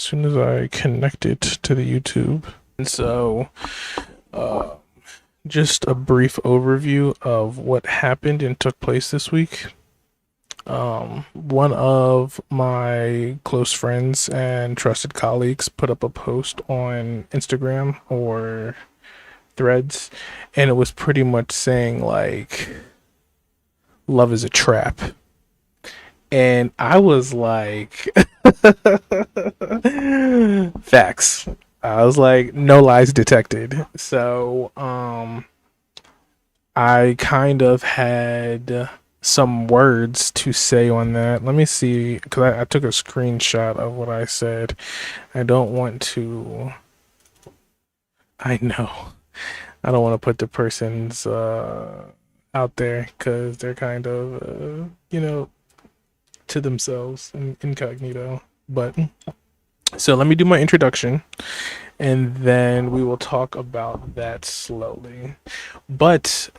soon as I connect it to the YouTube. And so, uh, just a brief overview of what happened and took place this week. One of my close friends and trusted colleagues put up a post on Instagram or Threads, and it was pretty much saying, like, love is a trap. And I was like, facts. I was like, no lies detected. So, I kind of had some words to say on that. Let me see, because I took a screenshot of what I said. I don't want to. I know. I don't want to put the person's out there because they're kind of, to themselves and incognito. But so let me do my introduction and then we will talk about that slowly. But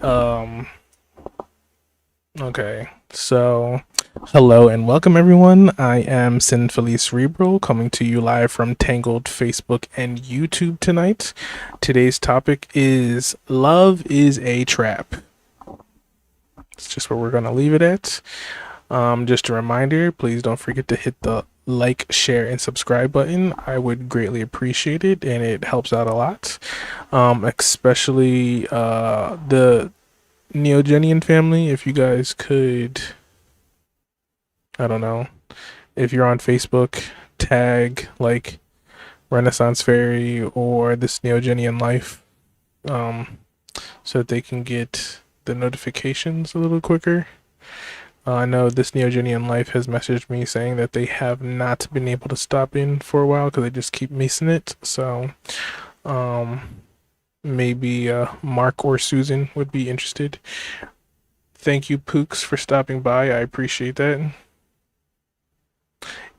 okay. So hello and welcome everyone. I am Sinfully Cerebral coming to you live from Tangled Facebook and YouTube tonight. Today's topic is love is a trap. It's just where we're going to leave it at. Just a reminder, please don't forget to hit the like, share, and subscribe button. I would greatly appreciate it, and it helps out a lot. Especially the Neogenian family. If you guys could, I don't know, if you're on Facebook, tag like Renaissance Fairy or this Neogenian Life, so that they can get the notifications a little quicker. I know this Neogenian Life has messaged me saying that they have not been able to stop in for a while because they just keep missing it. So, maybe Mark or Susan would be interested. Thank you, Pooks, for stopping by. I appreciate that.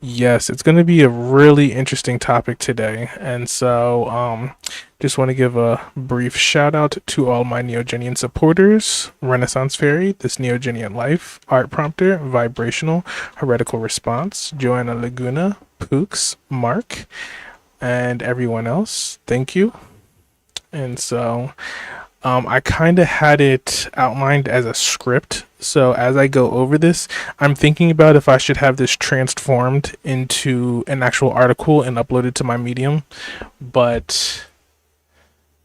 Yes, it's going to be a really interesting topic today. And so, just want to give a brief shout out to all my Neogenian supporters: Renaissance Fairy, This Neogenian Life, Art Prompter, Vibrational, Heretical Response, Joanna Laguna, Pooks, Mark, and everyone else. Thank you. And so, I kind of had it outlined as a script. So as I go over this, I'm thinking about if I should have this transformed into an actual article and uploaded to my Medium. But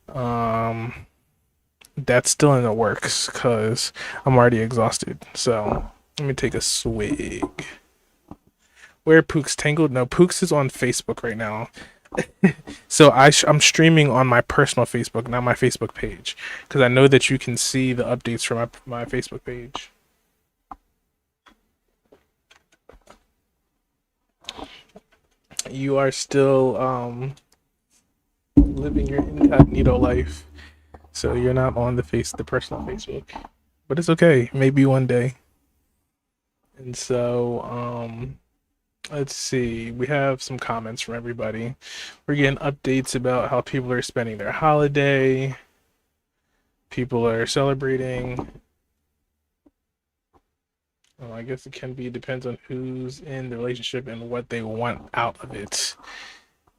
that's still in the works because I'm already exhausted. So let me take a swig. Where Pooks Tangled? No, Pooks is on Facebook right now. So I'm streaming on my personal Facebook, not my Facebook page, because I know that you can see the updates from my Facebook page. You are still living your incognito life, so you're not on the personal Facebook, but it's okay. Maybe one day. And so let's see. We have some comments from everybody. We're getting updates about how people are spending their holiday. People are celebrating. Well, I guess it can be, depends on who's in the relationship and what they want out of it.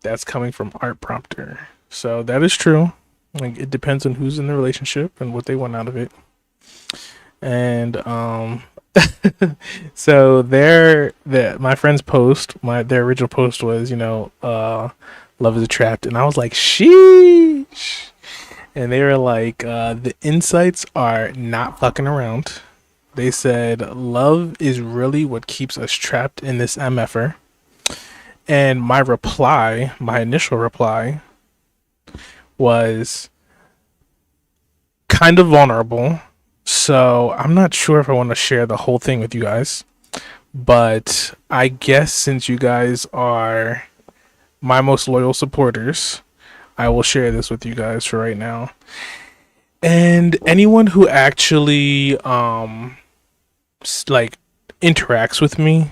That's coming from Art Prompter. So that is true. Like, it depends on who's in the relationship and what they want out of it. And so my friend's post, their original post was, love is a trap, and I was like, sheesh. And they were like, the insights are not fucking around. They said love is really what keeps us trapped in this MFR. And my initial reply was kind of vulnerable. So I'm not sure if I want to share the whole thing with you guys, but I guess since you guys are my most loyal supporters, I will share this with you guys for right now. And anyone who actually like interacts with me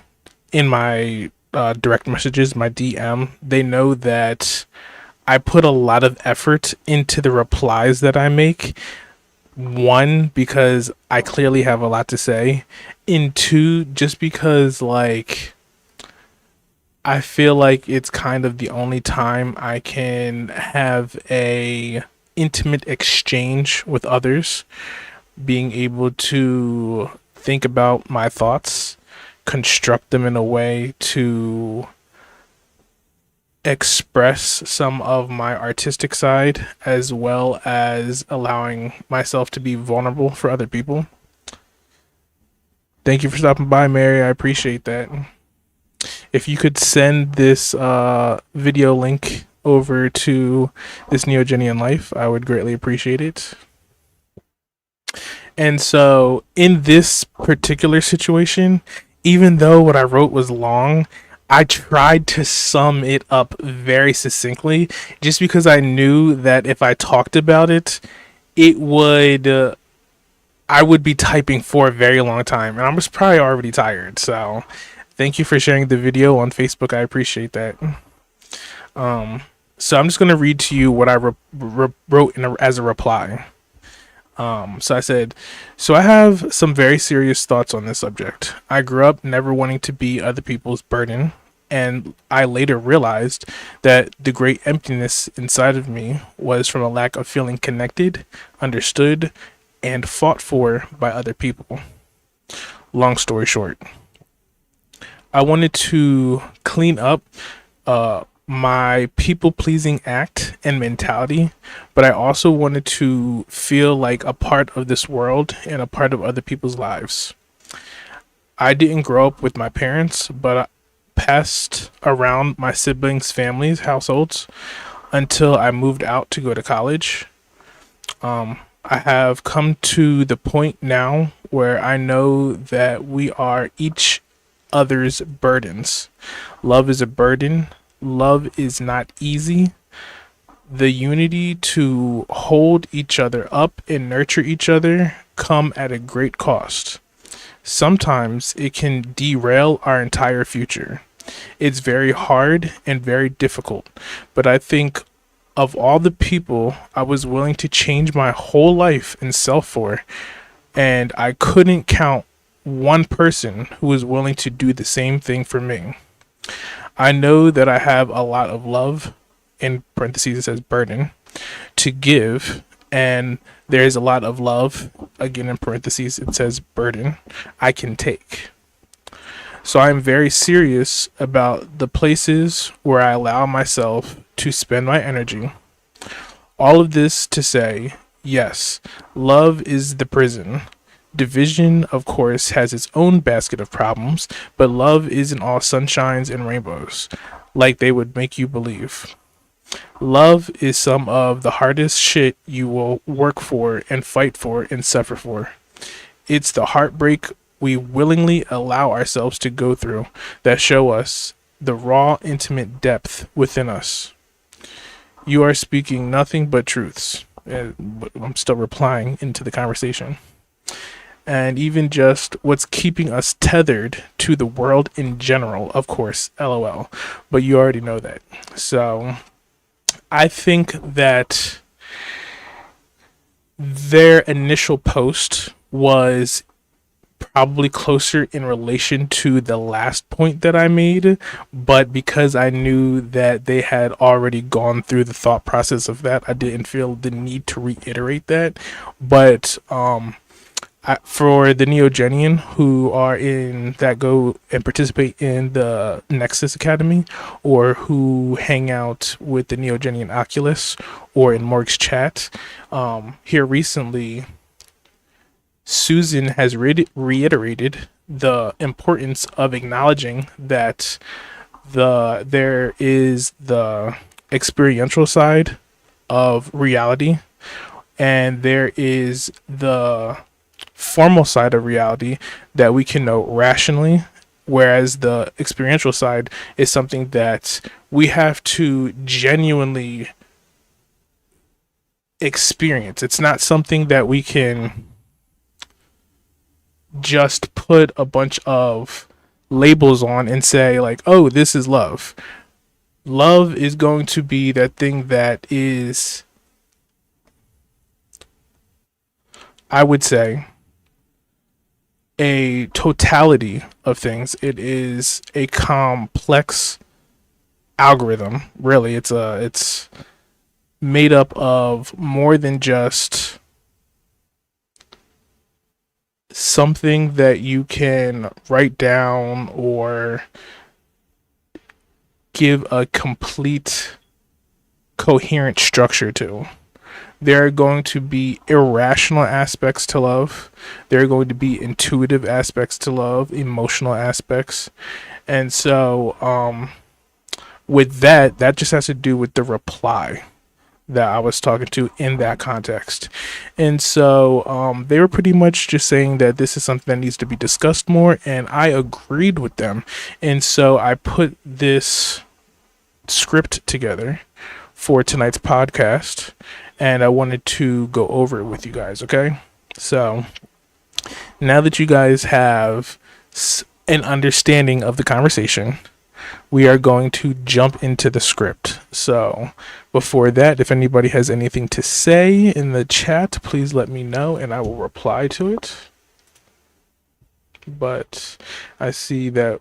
in my direct messages, my DM, they know that I put a lot of effort into the replies that I make. One, because I clearly have a lot to say, and two, just because, like, I feel like it's kind of the only time I can have a intimate exchange with others, being able to think about my thoughts, construct them in a way to express some of my artistic side, as well as allowing myself to be vulnerable for other people. Thank you for stopping by, Mary. I appreciate that. If you could send this video link over to this Neogenian Life, I would greatly appreciate it. And so, in this particular situation, even though what I wrote was long, I tried to sum it up very succinctly just because I knew that if I talked about it, it would. I would be typing for a very long time, and I was probably already tired. So, thank you for sharing the video on Facebook. I appreciate that. So, I'm just going to read to you what I wrote as a reply. So I said, so I have some very serious thoughts on this subject. I grew up never wanting to be other people's burden, and I later realized that the great emptiness inside of me was from a lack of feeling connected, understood, and fought for by other people. Long story short, I wanted to clean up my people pleasing act and mentality, but I also wanted to feel like a part of this world and a part of other people's lives. I didn't grow up with my parents, but I passed around my siblings' families, households, until I moved out to go to college. I have come to the point now where I know that we are each other's burdens. Love is a burden. Love is not easy. The unity to hold each other up and nurture each other come at a great cost. Sometimes it can derail our entire future. It's very hard and very difficult, but I think of all the people I was willing to change my whole life and self for, and I couldn't count one person who was willing to do the same thing for me. I know that I have a lot of love, in parentheses it says burden, to give, and there's a lot of love, again in parentheses it says burden, I can take. So I'm very serious about the places where I allow myself to spend my energy. All of this to say, yes, love is the prison. Division, of course, has its own basket of problems, but love isn't all sunshines and rainbows, like they would make you believe. Love is some of the hardest shit you will work for and fight for and suffer for. It's the heartbreak we willingly allow ourselves to go through that show us the raw, intimate depth within us. You are speaking nothing but truths. But I'm still replying into the conversation. And even just what's keeping us tethered to the world in general, of course, LOL. But you already know that. So I think that their initial post was probably closer in relation to the last point that I made, but because I knew that they had already gone through the thought process of that, I didn't feel the need to reiterate that. But for the Neogenian who are in that go and participate in the Nexus Academy, or who hang out with the Neogenian Oculus or in Morg's chat, here recently Susan has reiterated the importance of acknowledging that there is the experiential side of reality, and there is the formal side of reality that we can know rationally, whereas the experiential side is something that we have to genuinely experience. It's not something that we can just put a bunch of labels on and say like, oh, this is love. Love is going to be that thing that is, I would say, a totality of things. It is a complex algorithm. Really, it's made up of more than just something that you can write down or give a complete coherent structure to. There are going to be irrational aspects to love. There are going to be intuitive aspects to love, emotional aspects. And so, with that just has to do with the reply that I was talking to in that context. And so, they were pretty much just saying that this is something that needs to be discussed more. And I agreed with them. And so I put this script together for tonight's podcast, and I wanted to go over it with you guys. Okay, so now that you guys have an understanding of the conversation, we are going to jump into the script. So before that, if anybody has anything to say in the chat, please let me know and I will reply to it. But I see that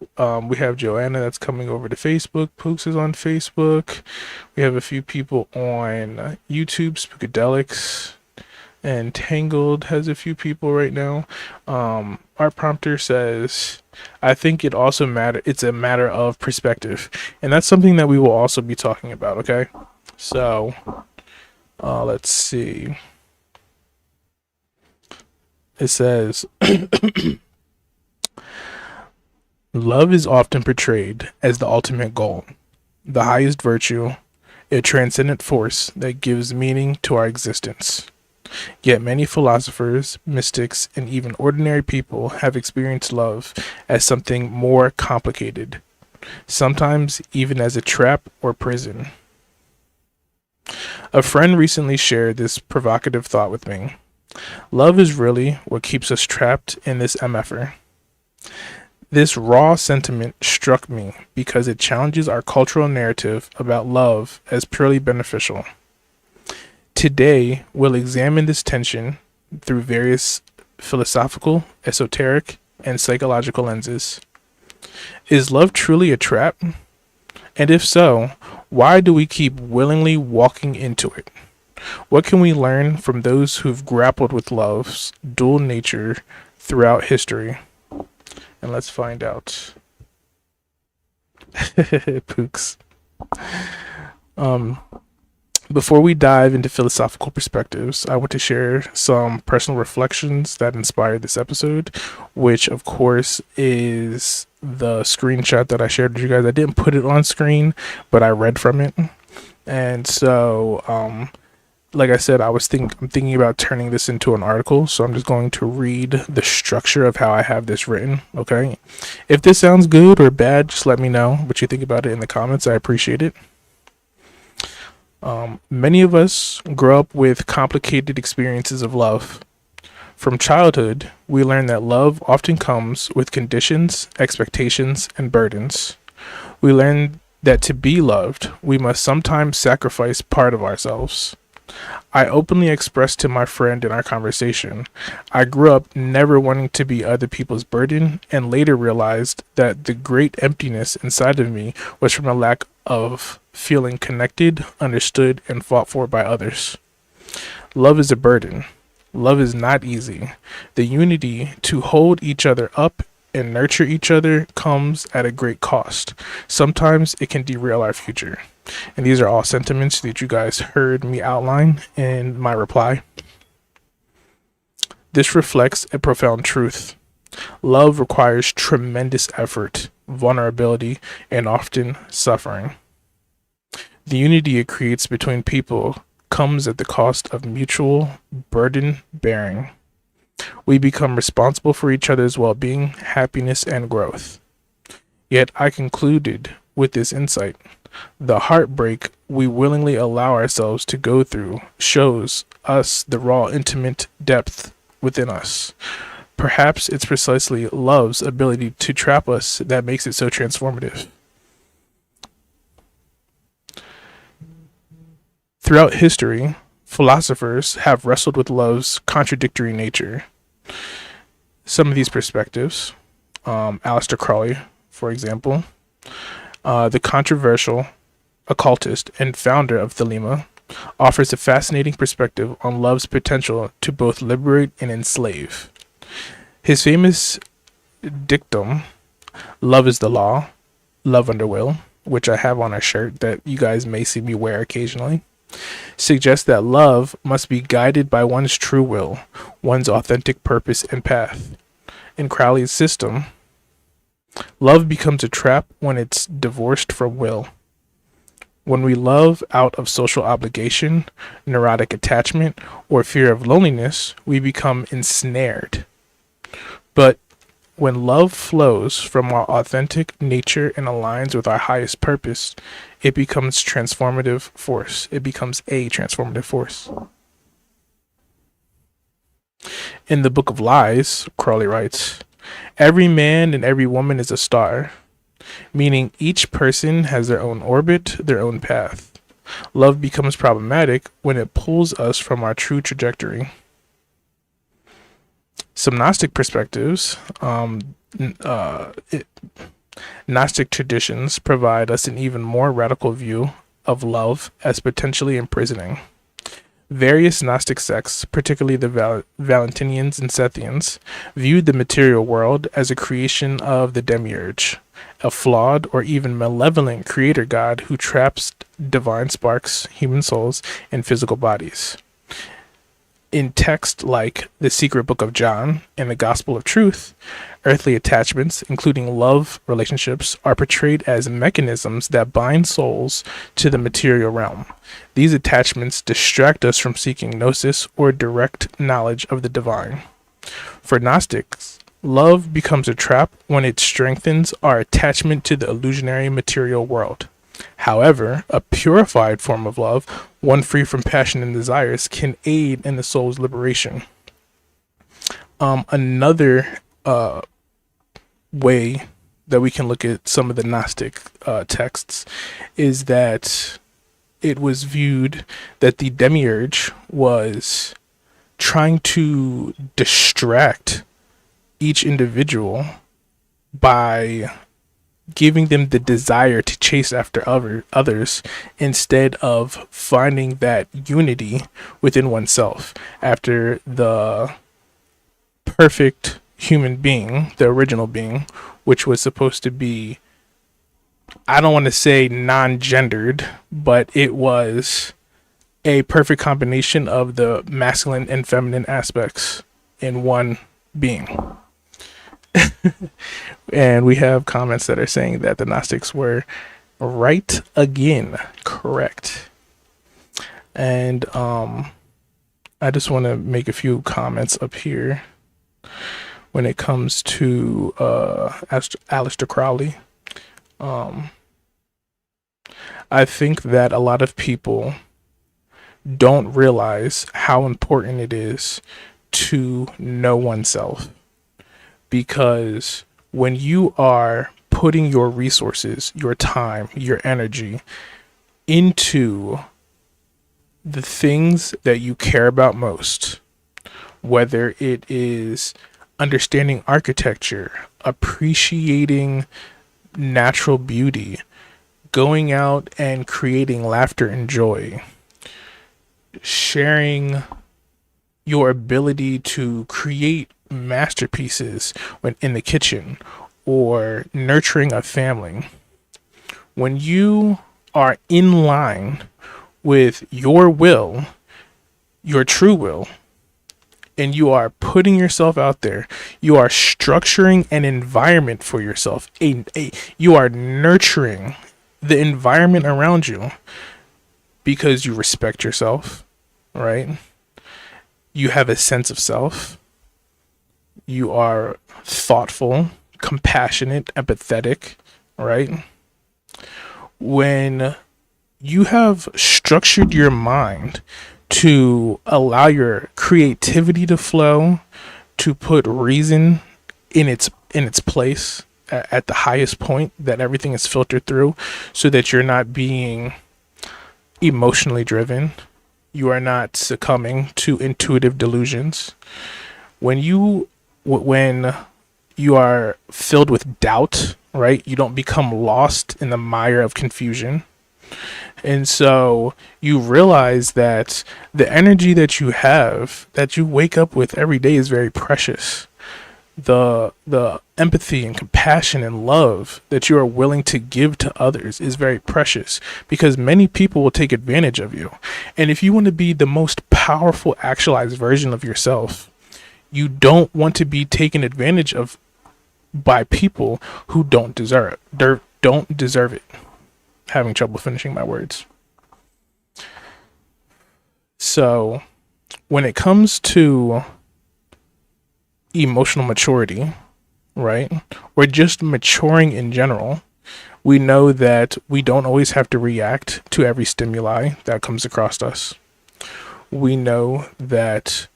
we have Joanna that's coming over to Facebook. Pooks is on Facebook. We have a few people on YouTube. Spookadelics and Tangled has a few people right now. Art Prompter says, I think it also it's a matter of perspective. And that's something that we will also be talking about, okay? So, let's see. It says, love is often portrayed as the ultimate goal, the highest virtue, a transcendent force that gives meaning to our existence. Yet many philosophers, mystics, and even ordinary people have experienced love as something more complicated, sometimes even as a trap or prison. A friend recently shared this provocative thought with me. Love is really what keeps us trapped in this MFR. This raw sentiment struck me because it challenges our cultural narrative about love as purely beneficial. Today, we'll examine this tension through various philosophical, esoteric, and psychological lenses. Is love truly a trap? And if so, why do we keep willingly walking into it? What can we learn from those who've grappled with love's dual nature throughout history? And let's find out. Pooks. Before we dive into philosophical perspectives, I want to share some personal reflections that inspired this episode, which of course is the screenshot that I shared with you guys. I didn't put it on screen, but I read from it. And so, like I said, I'm thinking about turning this into an article, so I'm just going to read the structure of how I have this written, okay? If this sounds good or bad, just let me know what you think about it in the comments. I appreciate it. Many of us grow up with complicated experiences of love. From childhood, we learn that love often comes with conditions, expectations, and burdens. We learn that to be loved, we must sometimes sacrifice part of ourselves. I openly expressed to my friend in our conversation, I grew up never wanting to be other people's burden, and later realized that the great emptiness inside of me was from a lack of feeling connected, understood, and fought for by others. Love is a burden. Love is not easy. The unity to hold each other up and nurture each other comes at a great cost. Sometimes it can derail our future. And these are all sentiments that you guys heard me outline in my reply. This reflects a profound truth. Love requires tremendous effort, vulnerability, and often suffering. The unity it creates between people comes at the cost of mutual burden bearing. We become responsible for each other's well-being, happiness, and growth. Yet I concluded with this insight. The heartbreak we willingly allow ourselves to go through shows us the raw, intimate depth within us. Perhaps it's precisely love's ability to trap us that makes it so transformative. Throughout history, philosophers have wrestled with love's contradictory nature. Some of these perspectives, Aleister Crowley, for example, the controversial occultist and founder of Thelema, offers a fascinating perspective on love's potential to both liberate and enslave. His famous dictum, "Love is the law, love under will," which I have on a shirt that you guys may see me wear occasionally, suggests that love must be guided by one's true will, one's authentic purpose and path. In Crowley's system, love becomes a trap when it's divorced from will. When we love out of social obligation, neurotic attachment, or fear of loneliness, we become ensnared. But when love flows from our authentic nature and aligns with our highest purpose, it becomes transformative force. It becomes a transformative force. In the Book of Lies, Crowley writes, "Every man and every woman is a star, meaning each person has their own orbit, their own path. Love becomes problematic when it pulls us from our true trajectory." Some Gnostic perspectives, Gnostic traditions provide us an even more radical view of love as potentially imprisoning. Various Gnostic sects, particularly the Valentinians and Sethians, viewed the material world as a creation of the Demiurge, a flawed or even malevolent creator god who traps divine sparks, human souls, in physical bodies. In texts like the Secret Book of John and the Gospel of Truth, earthly attachments, including love relationships, are portrayed as mechanisms that bind souls to the material realm. These attachments distract us from seeking gnosis or direct knowledge of the divine. For Gnostics, love becomes a trap when it strengthens our attachment to the illusionary material world. However, a purified form of love, one free from passion and desires, can aid in the soul's liberation. Another way that we can look at some of the Gnostic texts is that it was viewed that the Demiurge was trying to distract each individual by giving them the desire to chase after others instead of finding that unity within oneself after the perfect human being, the original being, which was supposed to be, I don't want to say non-gendered, but it was a perfect combination of the masculine and feminine aspects in one being. And we have comments that are saying that the Gnostics were right again. Correct. And I just want to make a few comments up here when it comes to Aleister Crowley. I think that a lot of people don't realize how important it is to know oneself. Because when you are putting your resources, your time, your energy into the things that you care about most, whether it is understanding architecture, appreciating natural beauty, going out and creating laughter and joy, sharing your ability to create masterpieces when in the kitchen, or nurturing a family. When you are in line with your will, your true will, and you are putting yourself out there, you are structuring an environment for yourself. You are nurturing the environment around you because you respect yourself, right? You have a sense of self. You are thoughtful, compassionate, empathetic, right? When you have structured your mind to allow your creativity to flow, to put reason in its place at the highest point that everything is filtered through, so that you're not being emotionally driven, you are not succumbing to intuitive delusions. When you are filled with doubt, right? You don't become lost in the mire of confusion. And so you realize that the energy that you have, that you wake up with every day, is very precious. The empathy and compassion and love that you are willing to give to others is very precious, because many people will take advantage of you. And if you want to be the most powerful actualized version of yourself, you don't want to be taken advantage of by people who don't deserve it. Don't deserve it. Having trouble finishing my words. So when it comes to emotional maturity, right, or just maturing in general, we know that we don't always have to react to every stimuli that comes across us. We know that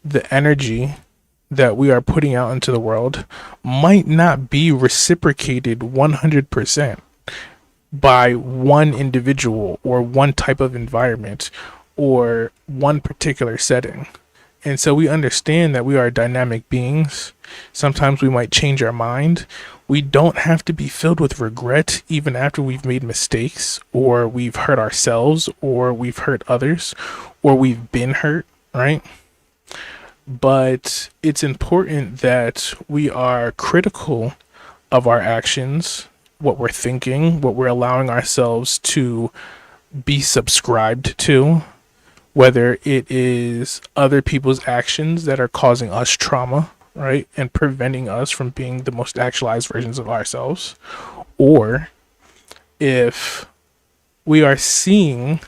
the energy that we are putting out into the world might not be reciprocated 100% by one individual or one type of environment or one particular setting. And so we understand that we are dynamic beings. Sometimes we might change our mind. We don't have to be filled with regret even after we've made mistakes, or we've hurt ourselves, or we've hurt others, or we've been hurt, right? But it's important that we are critical of our actions, what we're thinking, what we're allowing ourselves to be subscribed to, whether it is other people's actions that are causing us trauma, right, and preventing us from being the most actualized versions of ourselves, or if we are seeing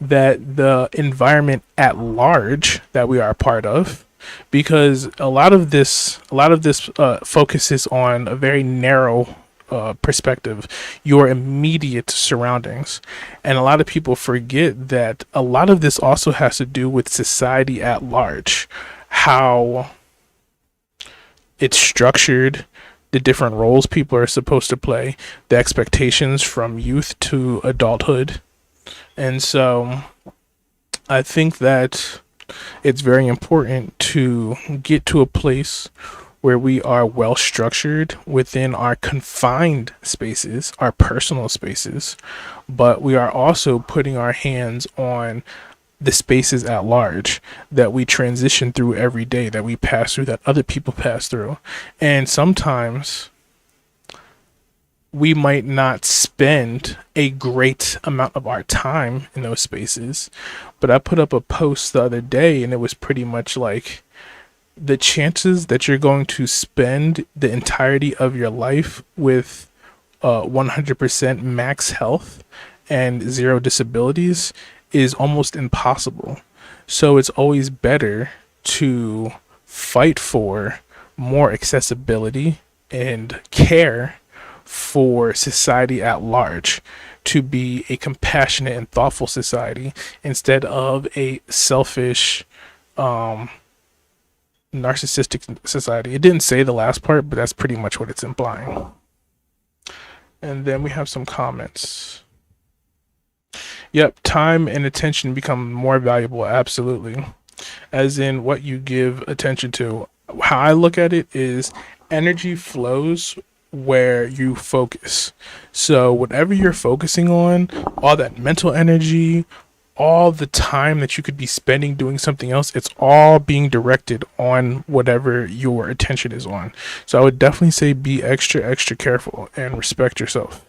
that the environment at large that we are a part of, because a lot of this focuses on a very narrow perspective, your immediate surroundings. And a lot of people forget that a lot of this also has to do with society at large, how it's structured, the different roles people are supposed to play, the expectations from youth to adulthood. And so I think that it's very important to get to a place where we are well structured within our confined spaces, our personal spaces, but we are also putting our hands on the spaces at large that we transition through every day, that we pass through, that other people pass through. And sometimes we might not spend a great amount of our time in those spaces. But I put up a post the other day, and it was pretty much like, the chances that you're going to spend the entirety of your life with 100% max health and zero disabilities is almost impossible. So it's always better to fight for more accessibility and care for society at large, to be a compassionate and thoughtful society instead of a selfish, narcissistic society. It didn't say the last part, but that's pretty much what it's implying. And then we have some comments. Yep, time and attention become more valuable. Absolutely. As in what you give attention to. How I look at it is energy flows where you focus. So whatever you're focusing on, all that mental energy, all the time that you could be spending doing something else, it's all being directed on whatever your attention is on. So I would definitely say be extra careful and respect yourself.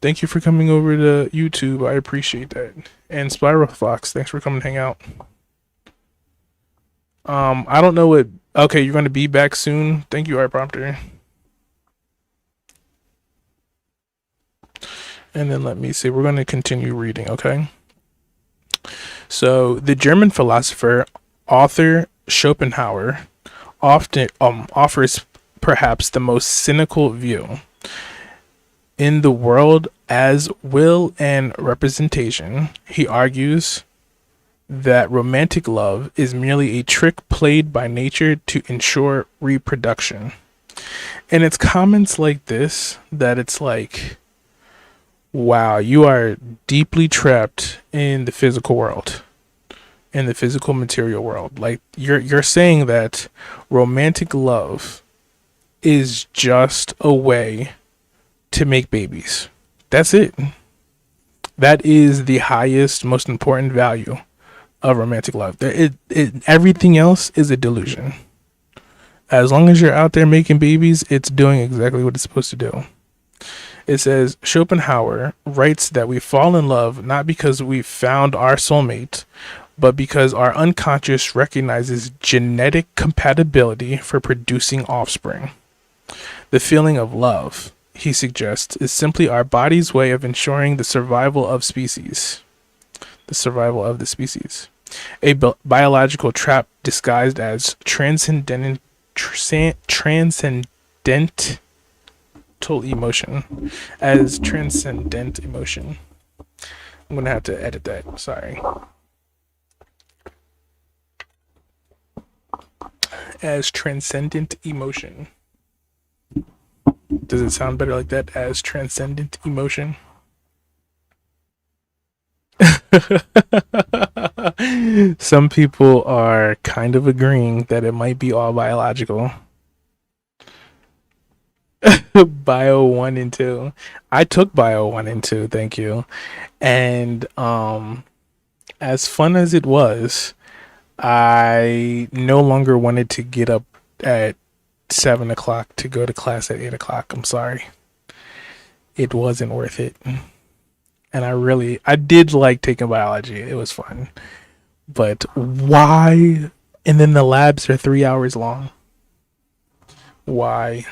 Thank you for coming over to YouTube. I appreciate that. And Spiral Fox, thanks for coming to hang out. I don't know what. Okay, you're going to be back soon. Thank you, Art Prompter. And then let me see. We're going to continue reading, okay? So the German philosopher Arthur Schopenhauer often offers perhaps the most cynical view. In The World as Will and Representation, he argues that romantic love is merely a trick played by nature to ensure reproduction. And it's comments like this that it's like, wow, you are deeply trapped in the physical world, in the physical material world. Like you're saying that romantic love is just a way to make babies, That's it. That is the highest, most important value of romantic love. Everything else is a delusion. As long as you're out there making babies, it's doing exactly what it's supposed to do. It says Schopenhauer writes that we fall in love not because we found our soulmate, but because our unconscious recognizes genetic compatibility for producing offspring. The feeling of love, he suggests, is simply our body's way of ensuring the survival of species. The survival of the species. A biological trap disguised as transcendental emotion. As transcendent emotion. I'm going to have to edit that. Sorry. As transcendent emotion. Does it sound better like that? As transcendent emotion? Some people are kind of agreeing that it might be all biological. Bio 1 and 2. I took Bio 1 and 2, thank you. And as fun as it was, I no longer wanted to get up at 7 o'clock to go to class at 8 o'clock. I'm sorry. It wasn't worth it. And I did like taking biology. It was fun. But why? And then the labs are 3 hours long. Why?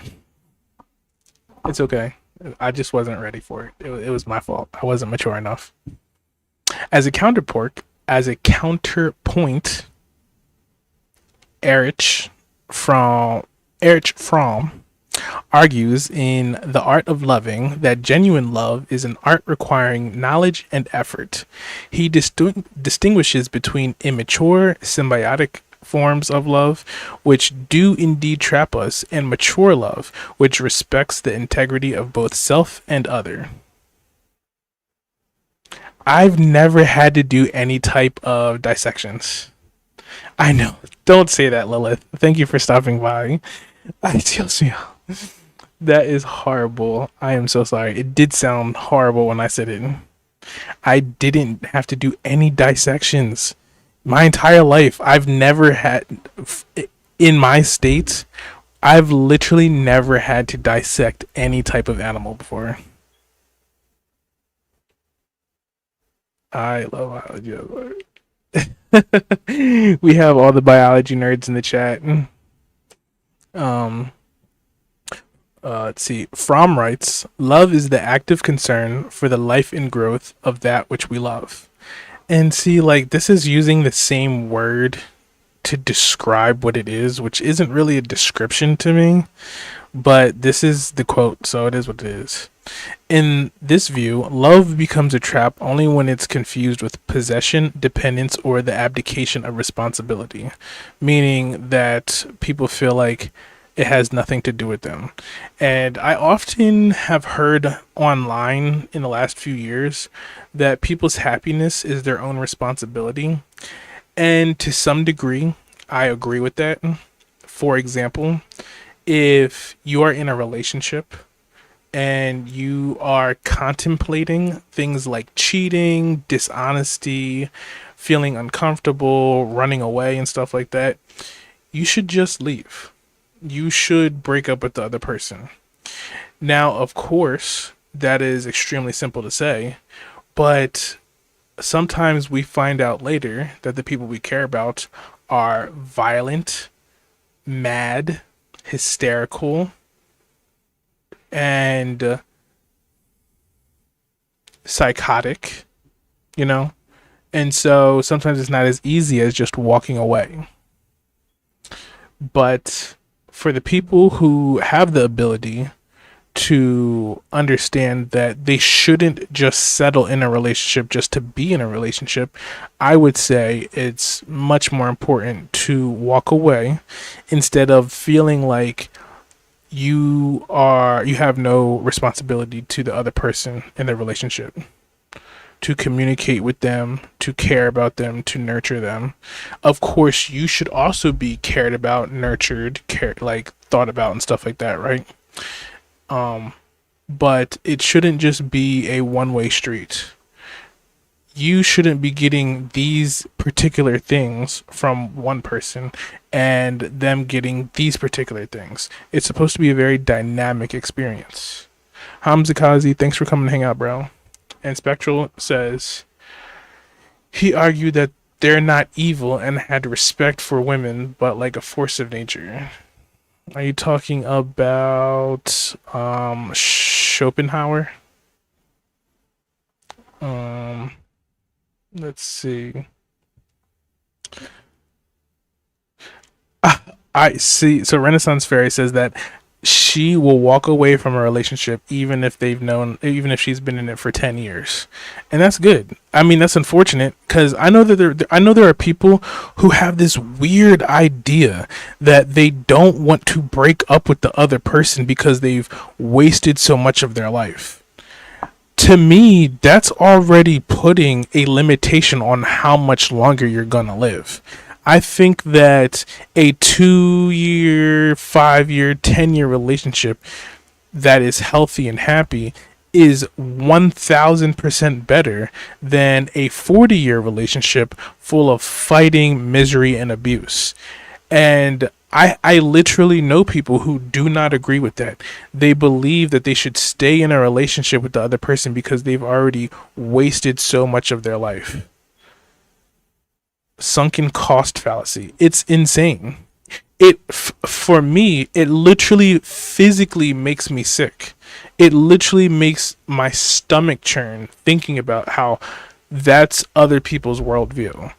It's okay. I just wasn't ready for it. It was my fault. I wasn't mature enough. As a counterpoint, Erich Fromm argues in The Art of Loving that genuine love is an art requiring knowledge and effort. He distinguishes between immature, symbiotic forms of love, which do indeed trap us, and mature love, which respects the integrity of both self and other. I've never had to do any type of dissections. I know. Don't say that, Lilith. Thank you for stopping by. That is horrible. I am so sorry. It did sound horrible when I said it. I didn't have to do any dissections. My entire life, I've never had, in my state, I've literally never had to dissect any type of animal before. I love biology. We have all the biology nerds in the chat. Let's see. Fromm writes, love is the active concern for the life and growth of that which we love. And see, like, this is using the same word to describe what it is, which isn't really a description to me, but this is the quote, so it is what it is. In this view, love becomes a trap only when it's confused with possession, dependence, or the abdication of responsibility, meaning that people feel like it has nothing to do with them. And I often have heard online in the last few years that people's happiness is their own responsibility. And to some degree, I agree with that. For example, if you are in a relationship and you are contemplating things like cheating, dishonesty, feeling uncomfortable, running away, and stuff like that, you should just leave. You should break up with the other person. Now, of course, that is extremely simple to say, but sometimes we find out later that the people we care about are violent, mad, hysterical, and psychotic, you know? And so sometimes it's not as easy as just walking away. But for the people who have the ability to understand that they shouldn't just settle in a relationship just to be in a relationship, I would say it's much more important to walk away instead of feeling like you have no responsibility to the other person in the relationship, to communicate with them, to care about them, to nurture them. Of course, you should also be cared about, nurtured, thought about, and stuff like that, right? but it shouldn't just be a one-way street. You shouldn't be getting these particular things from one person and them getting these particular things. It's supposed to be a very dynamic experience. Hamza Kazi, thanks for coming to hang out, bro. And Spectral says he argued that they're not evil and had respect for women, but like a force of nature. Are you talking about Schopenhauer? Um, let's see. I see. So Renaissance Fairy says that she will walk away from a relationship even if she's been in it for 10 years, and that's good. I mean, that's unfortunate because I know there are people who have this weird idea that they don't want to break up with the other person because they've wasted so much of their life. To me, that's already putting a limitation on how much longer you're gonna live. I think that a 2 year, 5 year, 10 year relationship that is healthy and happy is 1000% better than a 40-year relationship full of fighting, misery, and abuse. And I literally know people who do not agree with that. They believe that they should stay in a relationship with the other person because they've already wasted so much of their life. Sunken cost fallacy. It's insane. For me, it literally physically makes me sick. It literally makes my stomach churn thinking about how that's other people's worldview.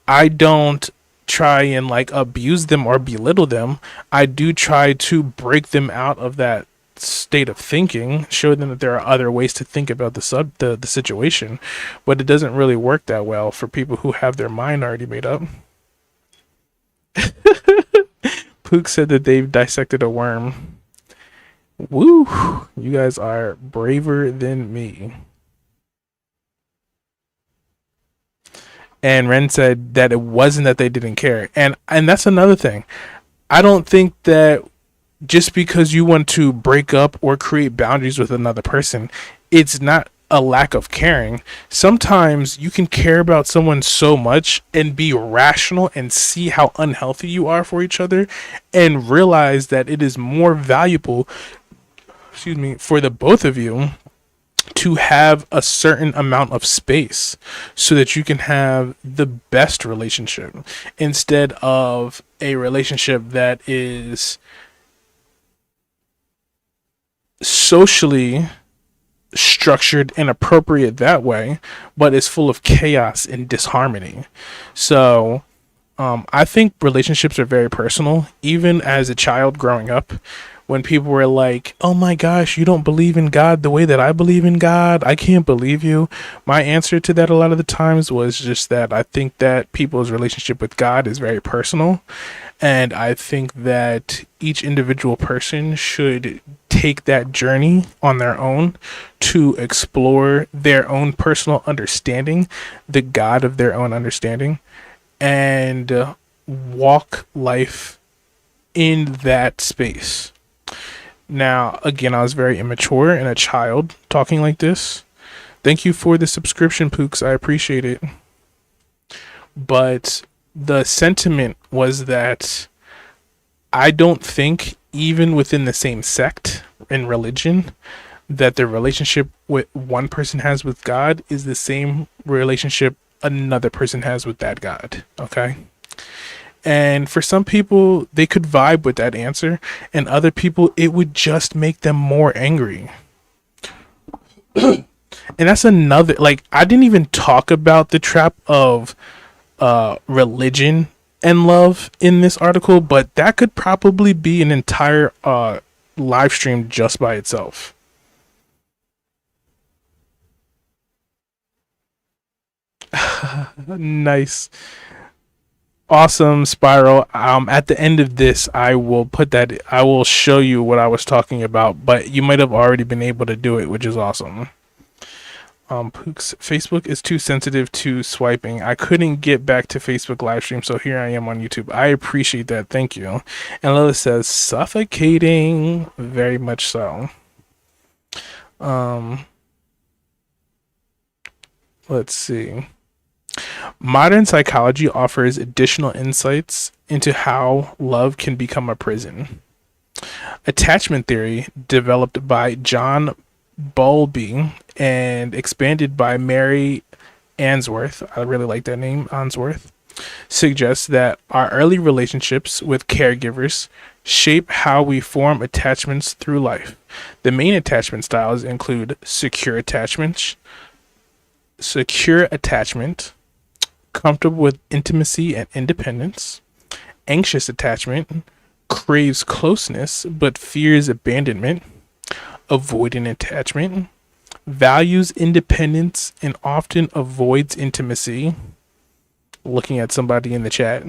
I don't try and like abuse them or belittle them. I do try to break them out of that state of thinking, show them that there are other ways to think about the situation, but it doesn't really work that well for people who have their mind already made up. Pook said that they've dissected a worm. Woo! You guys are braver than me. And Ren said that it wasn't that they didn't care. And that's another thing. I don't think that just because you want to break up or create boundaries with another person, it's not a lack of caring. Sometimes you can care about someone so much and be rational and see how unhealthy you are for each other and realize that it is more valuable, excuse me, for the both of you to have a certain amount of space so that you can have the best relationship instead of a relationship that is socially structured and appropriate that way, but is full of chaos and disharmony. So I think relationships are very personal. Even as a child growing up, when people were like, oh my gosh, you don't believe in God the way that I believe in God, I can't believe you. My answer to that a lot of the times was just that I think that people's relationship with God is very personal. And I think that each individual person should take that journey on their own to explore their own personal understanding, the God of their own understanding, and walk life in that space. Now, again, I was very immature and a child talking like this. Thank you for the subscription, Pooks. I appreciate it. But the sentiment was that I don't think, even within the same sect and religion, that the relationship with one person has with God is the same relationship another person has with that God. Okay? And for some people, they could vibe with that answer, and other people, it would just make them more angry. And that's another, like, I didn't even talk about the trap of religion and love in this article, but that could probably be an entire live stream just by itself. Nice. Awesome, Spiral. At the end of this, I will show you what I was talking about, but you might have already been able to do it, which is awesome. Pooks, Facebook is too sensitive to swiping. I couldn't get back to Facebook live stream, so here I am on YouTube. I appreciate that. Thank you. And Lila says, suffocating. Very much so. Um, let's see. Modern psychology offers additional insights into how love can become a prison. Attachment theory, developed by John Bowlby and expanded by Mary Ainsworth, I really like that name, Ainsworth, suggests that our early relationships with caregivers shape how we form attachments through life. The main attachment styles include secure attachment, comfortable with intimacy and independence; anxious attachment, craves closeness but fears abandonment; avoidant attachment, values independence and often avoids intimacy. Looking at somebody in the chat.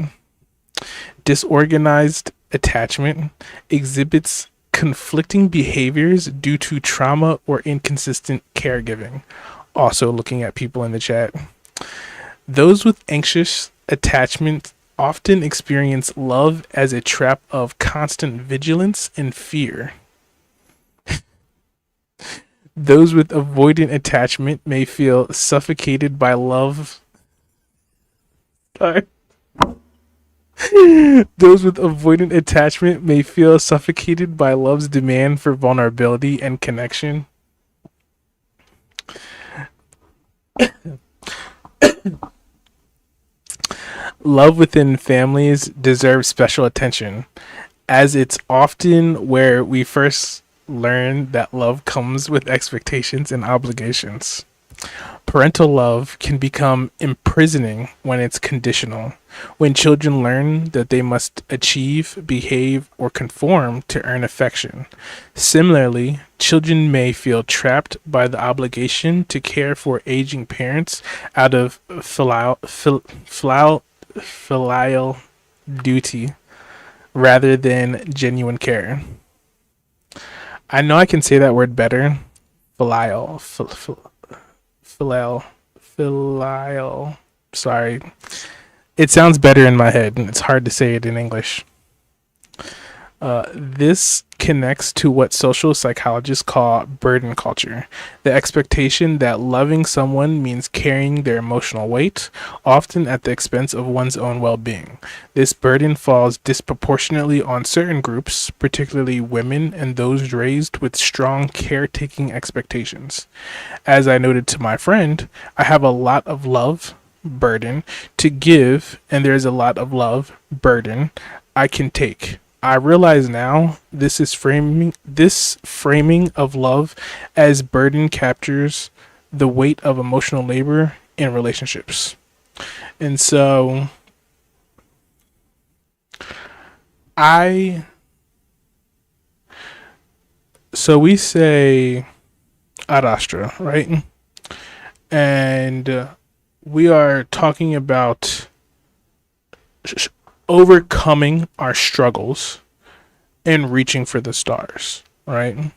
Disorganized attachment, exhibits conflicting behaviors due to trauma or inconsistent caregiving. Also looking at people in the chat. Those with anxious attachment often experience love as a trap of constant vigilance and fear. Those with avoidant attachment may feel suffocated by love. Sorry. Those with avoidant attachment may feel suffocated by love's demand for vulnerability and connection. Love within families deserves special attention, as it's often where we first learn that love comes with expectations and obligations. Parental love can become imprisoning when it's conditional, when children learn that they must achieve, behave, or conform to earn affection. Similarly, children may feel trapped by the obligation to care for aging parents out of filial duty rather than genuine care. I know I can say that word better. Filial. Filial. Sorry. It sounds better in my head, and it's hard to say it in English. This connects to what social psychologists call burden culture, the expectation that loving someone means carrying their emotional weight, often at the expense of one's own well being. This burden falls disproportionately on certain groups, particularly women and those raised with strong caretaking expectations. As I noted to my friend, I have a lot of love, burden, to give, and there's a lot of love, burden, I can take. I realize now this framing of love as burden captures the weight of emotional labor in relationships. And I so we say arastra, right? And we are talking about overcoming our struggles and reaching for the stars, right?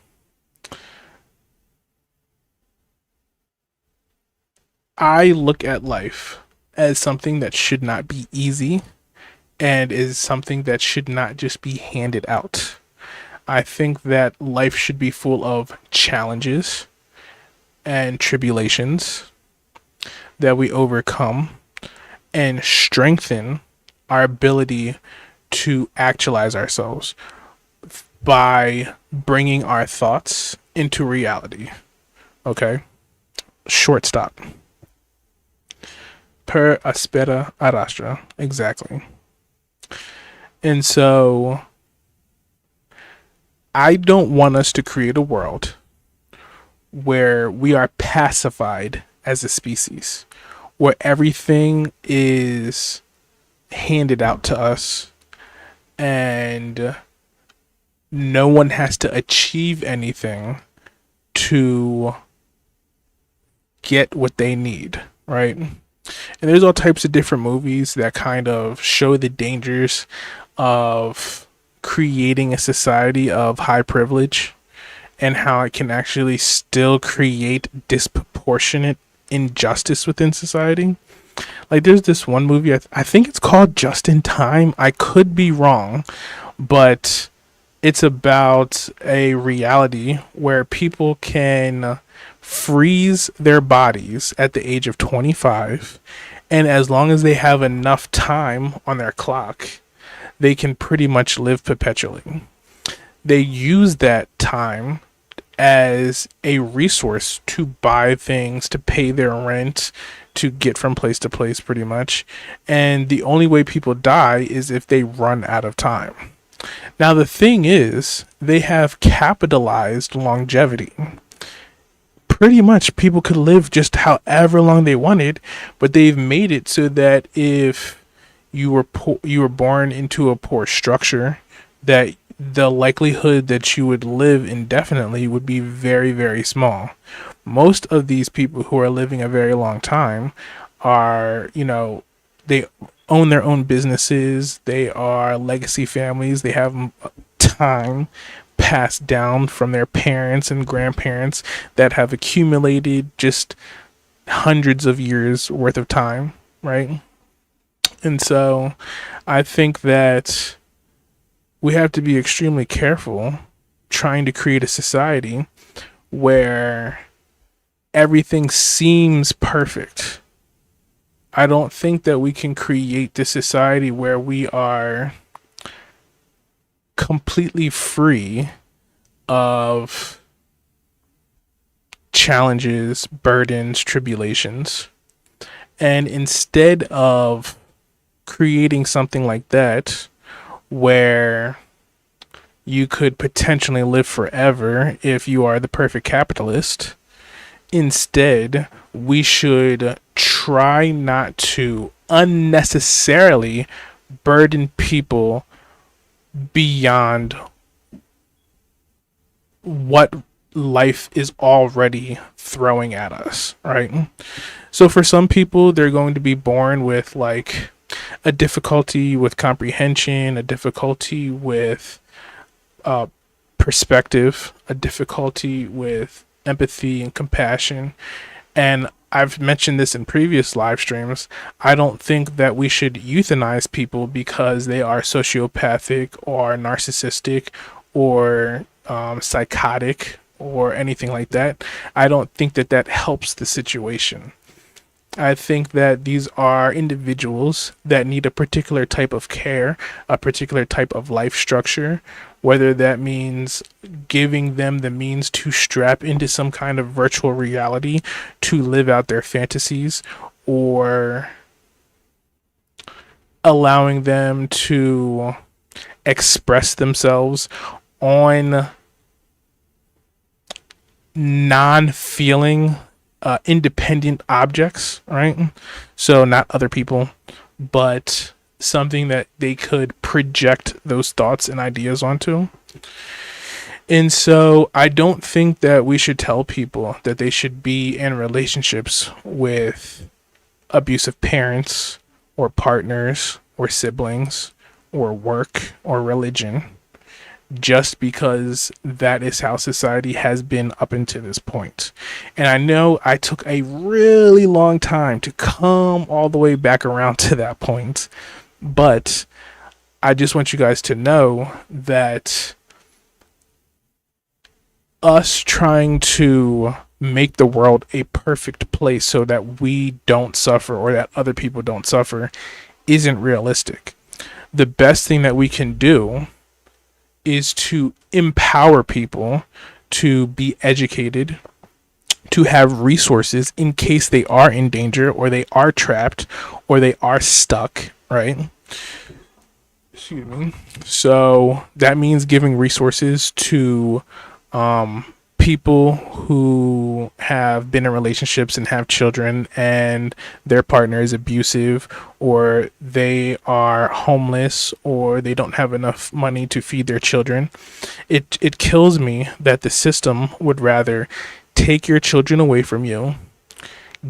I look at life as something that should not be easy and is something that should not just be handed out. I think that life should be full of challenges and tribulations that we overcome and strengthen our ability to actualize ourselves by bringing our thoughts into reality. Okay? Short stop. Per aspera arastra. Exactly. And so I don't want us to create a world where we are pacified as a species, where everything is handed out to us and no one has to achieve anything to get what they need, right? And there's all types of different movies that kind of show the dangers of creating a society of high privilege and how it can actually still create disproportionate injustice within society. Like there's this one movie, I think it's called Just in Time. I could be wrong, but It's about a reality where people can freeze their bodies at the age of 25, and as long as they have enough time on their clock, they can pretty much live perpetually. They use that time as a resource to buy things, to pay their rent, to get from place to place, pretty much. And the only way people die is if they run out of time. Now, the thing is, they have capitalized longevity. Pretty much, people could live just however long they wanted, but they've made it so that if you were born into a poor structure, that the likelihood that you would live indefinitely would be very, very small. Most of these people who are living a very long time are, they own their own businesses, they are legacy families, they have time passed down from their parents and grandparents that have accumulated just hundreds of years worth of time, right? And so I think that we have to be extremely careful trying to create a society where everything seems perfect. I don't think that we can create this society where we are completely free of challenges, burdens, tribulations. And instead of creating something like that, where you could potentially live forever if you are the perfect capitalist, instead, we should try not to unnecessarily burden people beyond what life is already throwing at us, right? So for some people, they're going to be born with like a difficulty with comprehension, a difficulty with perspective, a difficulty with empathy and compassion. And I've mentioned this in previous live streams. I don't think that we should euthanize people because they are sociopathic or narcissistic or psychotic or anything like that. I don't think that that helps the situation. I think that these are individuals that need a particular type of care, a particular type of life structure, whether that means giving them the means to strap into some kind of virtual reality to live out their fantasies, or allowing them to express themselves on non-feeling independent objects, right? So not other people, but something that they could project those thoughts and ideas onto. And so I don't think that we should tell people that they should be in relationships with abusive parents or partners or siblings or work or religion, just because that is how society has been up until this point. And I know I took a really long time to come all the way back around to that point, but I just want you guys to know that us trying to make the world a perfect place so that we don't suffer or that other people don't suffer isn't realistic. The best thing that we can do is to empower people to be educated, to have resources in case they are in danger or they are trapped or they are stuck, right? Excuse me. So that means giving resources to people who have been in relationships and have children and their partner is abusive, or they are homeless, or they don't have enough money to feed their children. It kills me that the system would rather take your children away from you,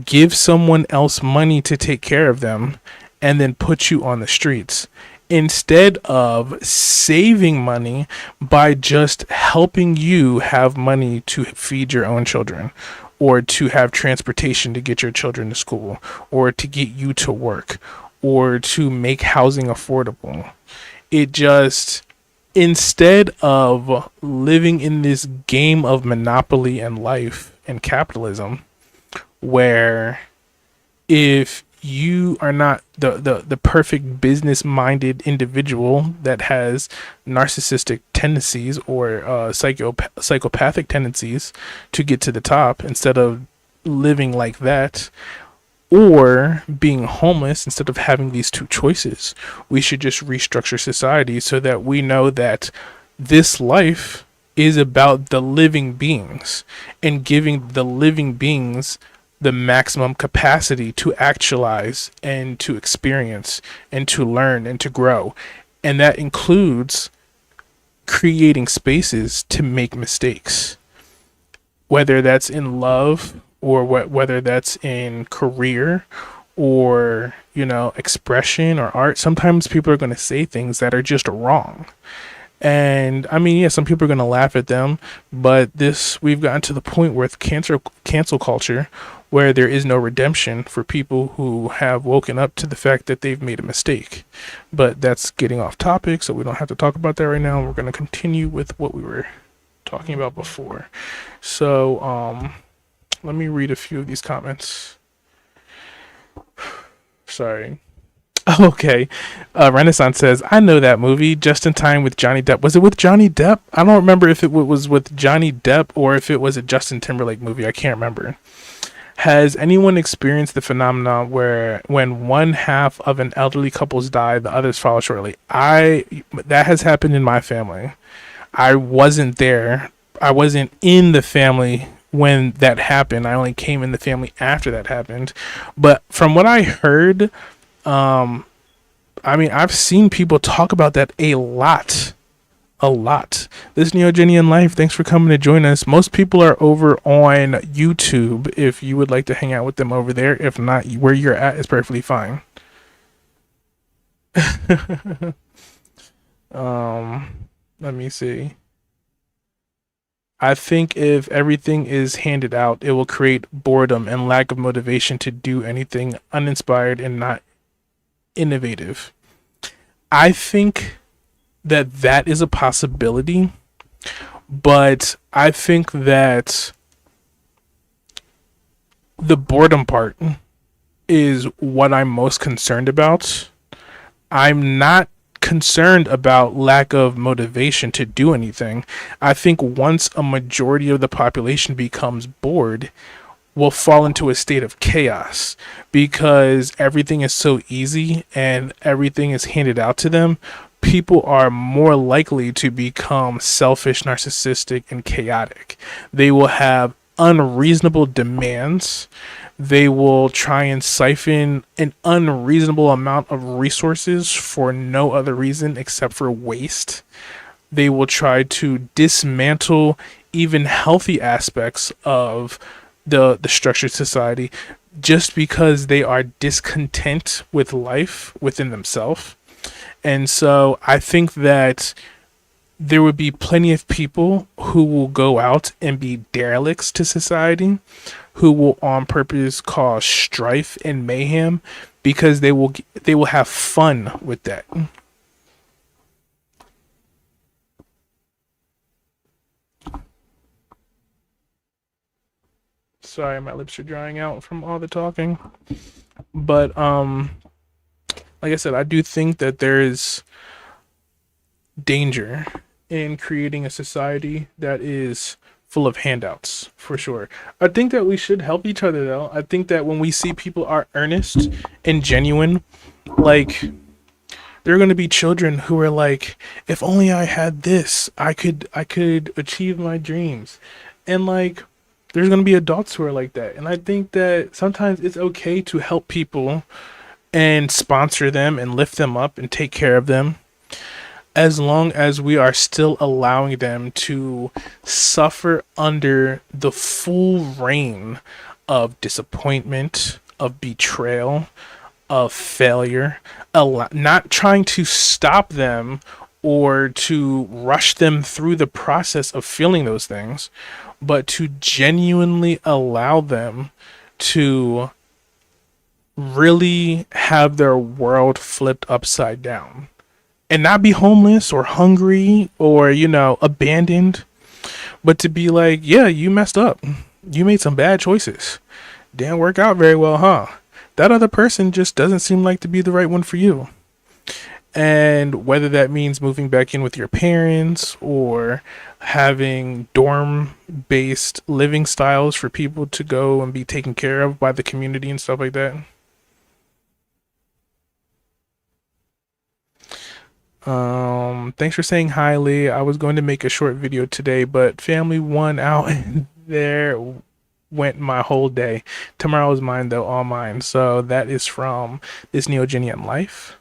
give someone else money to take care of them, and then put you on the streets, instead of saving money by just helping you have money to feed your own children, or to have transportation to get your children to school, or to get you to work, or to make housing affordable. It just instead of living in this game of monopoly and life and capitalism, where if you are not the perfect business minded individual that has narcissistic tendencies or psychopathic tendencies to get to the top, instead of living like that, or being homeless, instead of having these two choices, we should just restructure society so that we know that this life is about the living beings and giving the living beings the maximum capacity to actualize and to experience and to learn and to grow. And that includes creating spaces to make mistakes, whether that's in love or whether that's in career or, expression or art. Sometimes people are going to say things that are just wrong. And I mean, yeah, some people are going to laugh at them, but we've gotten to the point with cancel culture where there is no redemption for people who have woken up to the fact that they've made a mistake. But that's getting off topic, so we don't have to talk about that right now. We're going to continue with what we were talking about before. So, let me read a few of these comments. Sorry. Okay. Renaissance says, I know that movie, Just in Time with Johnny Depp. Was it with Johnny Depp? I don't remember if it was with Johnny Depp or if it was a Justin Timberlake movie. I can't remember. Has anyone experienced the phenomenon where when one half of an elderly couple's die, the others follow shortly? That has happened in my family. I wasn't there. I wasn't in the family when that happened. I only came in the family after that happened. But from what I heard, I mean, I've seen people talk about that a lot. A lot. This Neogenian Life, thanks for coming to join us. Most people are over on YouTube if you would like to hang out with them over there. If not, where you're at is perfectly fine. Let me see. I think if everything is handed out, it will create boredom and lack of motivation to do anything, uninspired and not innovative. I think that is a possibility, but I think that the boredom part is what I'm most concerned about. I'm not concerned about lack of motivation to do anything. I think once a majority of the population becomes bored, we'll fall into a state of chaos because everything is so easy and everything is handed out to them. People are more likely to become selfish, narcissistic, and chaotic. They will have unreasonable demands. They will try and siphon an unreasonable amount of resources for no other reason except for waste. They will try to dismantle even healthy aspects of the structured society just because they are discontent with life within themselves. And so I think that there would be plenty of people who will go out and be derelicts to society, who will on purpose cause strife and mayhem because they will have fun with that. Sorry, my lips are drying out from all the talking. But like I said, I do think that there is danger in creating a society that is full of handouts, for sure. I think that we should help each other, though. I think that when we see people are earnest and genuine, like, there are going to be children who are like, if only I had this, I could achieve my dreams. And like, there's going to be adults who are like that. And I think that sometimes it's okay to help people and sponsor them and lift them up and take care of them, as long as we are still allowing them to suffer under the full reign of disappointment, of betrayal, of failure, not trying to stop them or to rush them through the process of feeling those things, but to genuinely allow them to really have their world flipped upside down. and not be homeless or hungry or, abandoned, but to be like, yeah, you messed up. You made some bad choices. Didn't work out very well, huh? That other person just doesn't seem like to be the right one for you. And whether that means moving back in with your parents or having dorm based living styles for people to go and be taken care of by the community and stuff like that. Thanks for saying hi, Lee. I was going to make a short video today, but family won out and there went my whole day. Tomorrow is mine though, all mine. So that is from This Neogenian Life.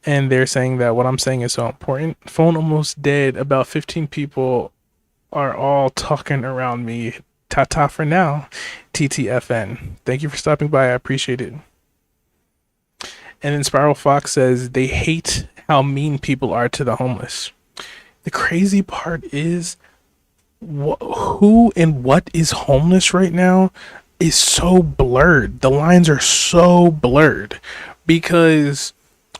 And they're saying that what I'm saying is so important. Phone almost dead. About 15 people are all talking around me. Ta ta for now. TTFN. Thank you for stopping by. I appreciate it. And then Spiral Fox says they hate how mean people are to the homeless. The crazy part is who and what is homeless right now is so blurred. The lines are so blurred because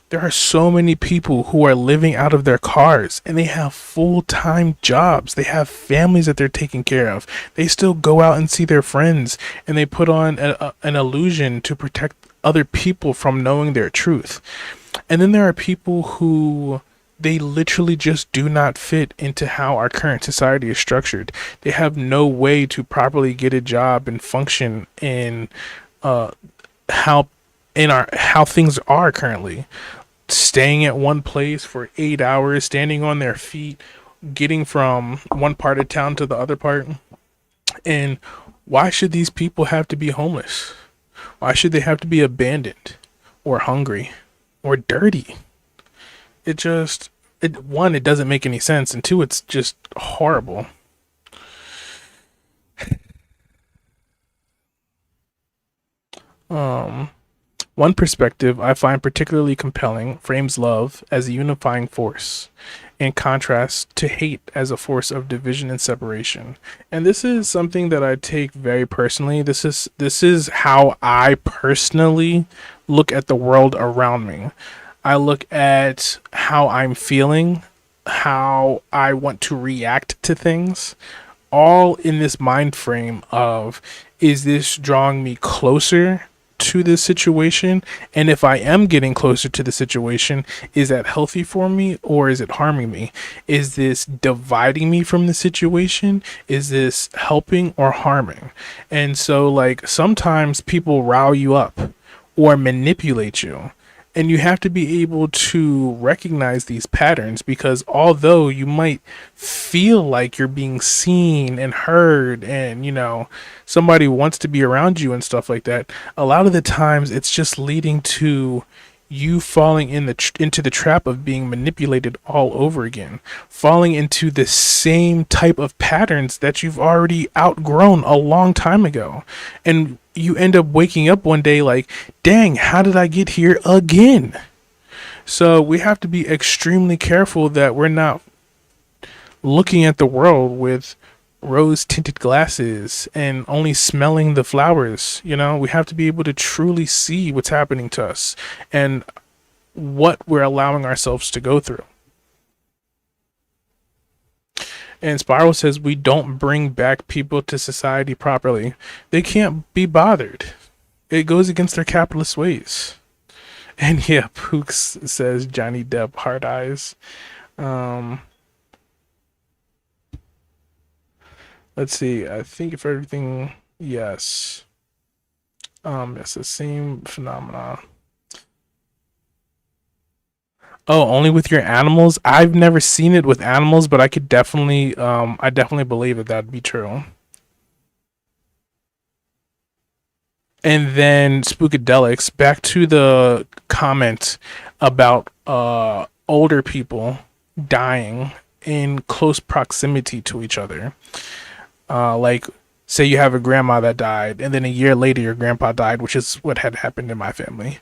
there are so many people who are living out of their cars and they have full-time jobs. They have families that they're taking care of. They still go out and see their friends and they put on an illusion to protect other people from knowing their truth. And then there are people who they literally just do not fit into how our current society is structured. They have no way to properly get a job and function in how things are currently. Staying at one place for 8 hours, standing on their feet, getting from one part of town to the other part. And why should these people have to be homeless? Why should they have to be abandoned or hungry or dirty? It doesn't make any sense, and two, it's just horrible. One perspective I find particularly compelling frames love as a unifying force, in contrast to hate as a force of division and separation. And this is something that I take very personally. This is how I personally look at the world around me. I look at how I'm feeling, how I want to react to things, all in this mind frame of, is this drawing me closer to this situation? And if I am getting closer to the situation, is that healthy for me or is it harming me? Is this dividing me from the situation? Is this helping or harming? And so, like, sometimes people rile you up or manipulate you. And you have to be able to recognize these patterns, because although you might feel like you're being seen and heard and, somebody wants to be around you and stuff like that, a lot of the times it's just leading to you falling into the trap of being manipulated all over again, falling into the same type of patterns that you've already outgrown a long time ago. And you end up waking up one day like, dang, how did I get here again? So we have to be extremely careful that we're not looking at the world with rose tinted glasses and only smelling the flowers. We have to be able to truly see what's happening to us and what we're allowing ourselves to go through. And Spiral says we don't bring back people to society properly. They can't be bothered. It goes against their capitalist ways. And yeah, Pooks says Johnny Depp hard eyes. Let's see. I think if everything, yes. It's the same phenomena. Oh, only with your animals? I've never seen it with animals, but I definitely believe that that'd be true. And then Spookadelics, back to the comment about older people dying in close proximity to each other. Like, say you have a grandma that died, and then a year later your grandpa died, which is what had happened in my family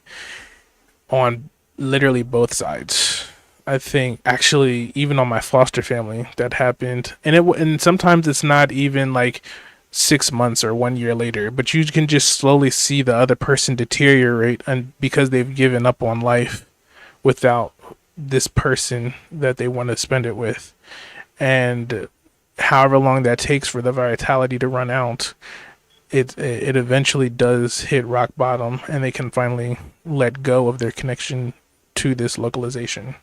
on literally both sides. I think actually even on my foster family that happened, and sometimes it's not even like 6 months or 1 year later, but you can just slowly see the other person deteriorate, and because they've given up on life. without this person that they want to spend it with. And however long that takes for the vitality to run out, it eventually does hit rock bottom, and they can finally let go of their connection to this localization.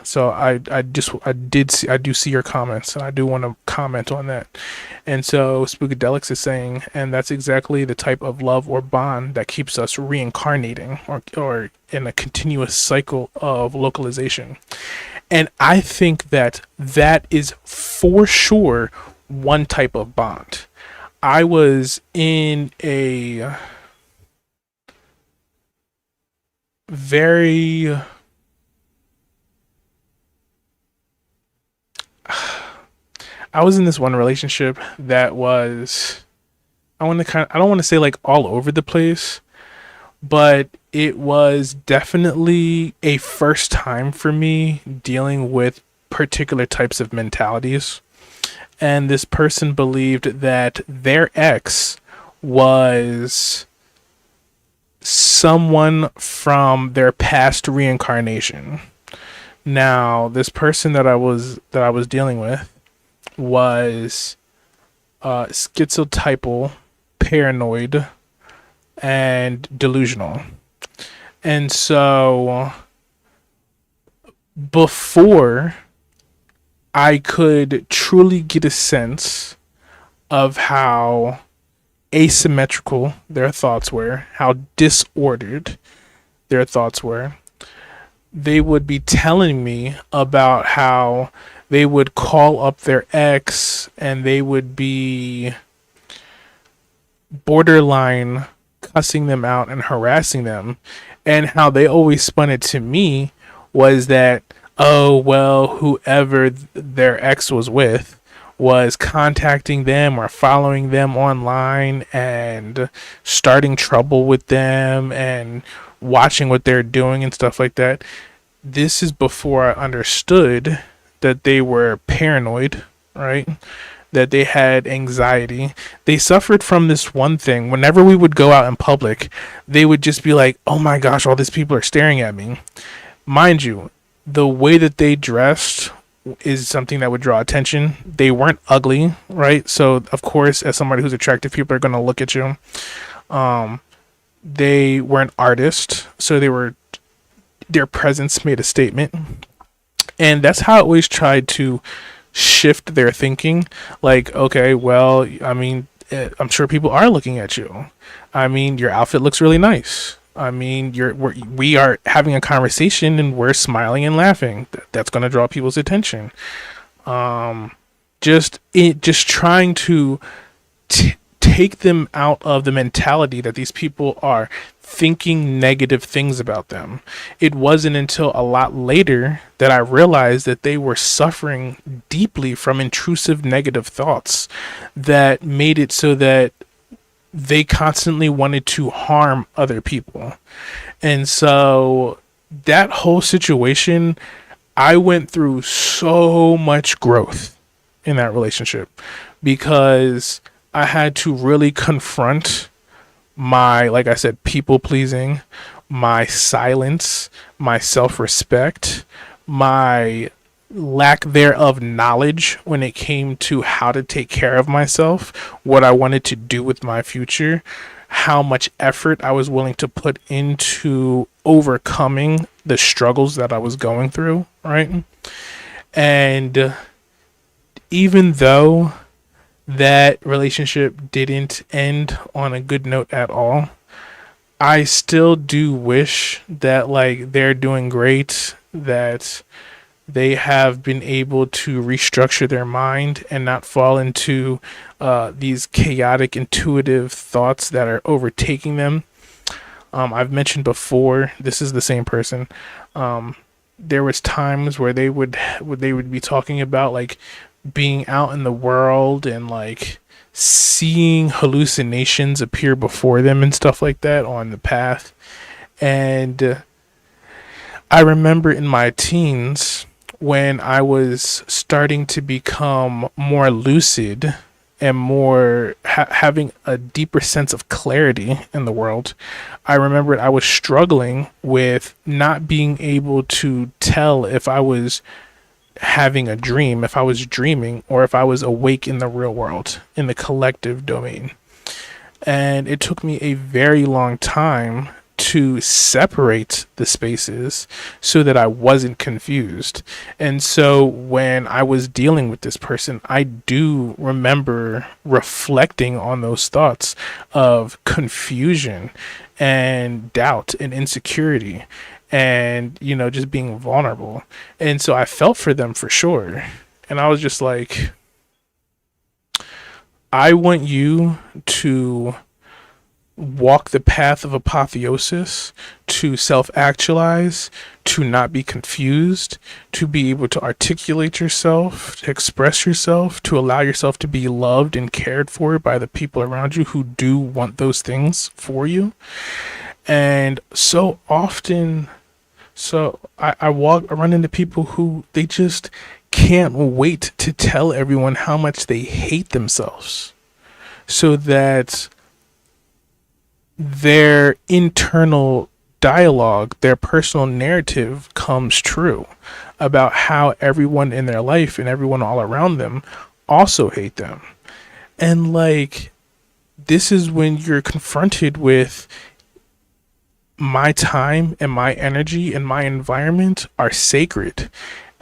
So I do see your comments, and I do want to comment on that. And so Spookadelics is saying, and that's exactly the type of love or bond that keeps us reincarnating, or in a continuous cycle of localization. And I think that that is for sure one type of bond. I was in a very I was in this one relationship that was, I don't want to say like all over the place, but it was definitely a first time for me dealing with particular types of mentalities. And this person believed that their ex was someone from their past reincarnation. Now, this person that I was dealing with was schizotypal, paranoid, and delusional. And so before I could truly get a sense of how asymmetrical their thoughts were, how disordered their thoughts were, they would be telling me about how they would call up their ex and they would be borderline cussing them out and harassing them. And how they always spun it to me was that, oh, well, whoever their ex was with was contacting them or following them online and starting trouble with them and watching what they're doing and stuff like that. This is before I understood that they were paranoid, right? That they had anxiety. They suffered from this one thing. Whenever we would go out in public, they would just be like, oh my gosh, all these people are staring at me. Mind you, the way that they dressed is something that would draw attention. They weren't ugly, right? So, of course, as somebody who's attractive, people are going to look at you. They were an artist, so their presence made a statement. And that's how I always tried to shift their thinking. Like, okay, well, I mean, I'm sure people are looking at you. I mean, your outfit looks really nice. I mean, we are having a conversation and we're smiling and laughing. That's going to draw people's attention. Just trying to take them out of the mentality that these people are thinking negative things about them. It wasn't until a lot later that I realized that they were suffering deeply from intrusive negative thoughts that made it so that they constantly wanted to harm other people. And so that whole situation, I went through so much growth in that relationship because I had to really confront my, like I said, people pleasing, my silence, my self-respect, my lack thereof knowledge when it came to how to take care of myself, what I wanted to do with my future, how much effort I was willing to put into overcoming the struggles that I was going through, right? And even though that relationship didn't end on a good note at all, I still do wish that like they're doing great, that they have been able to restructure their mind and not fall into these chaotic, intuitive thoughts that are overtaking them. I've mentioned before, this is the same person. There was times where they would be talking about like being out in the world and like seeing hallucinations appear before them and stuff like that on the path. And I remember in my teens when I was starting to become more lucid and more having a deeper sense of clarity in the world, I remembered I was struggling with not being able to tell if I was having a dream, if I was dreaming, or if I was awake in the real world, in the collective domain. And it took me a very long time to separate the spaces so that I wasn't confused. And so when I was dealing with this person, I do remember reflecting on those thoughts of confusion and doubt and insecurity and, just being vulnerable. And so I felt for them for sure. And I was just like, I want you to walk the path of apotheosis, to self-actualize, to not be confused, to be able to articulate yourself, to express yourself, to allow yourself to be loved and cared for by the people around you who do want those things for you. And so often, I run into people who they just can't wait to tell everyone how much they hate themselves so that their internal dialogue, their personal narrative comes true about how everyone in their life and everyone all around them also hate them. And this is when you're confronted with my time and my energy and my environment are sacred.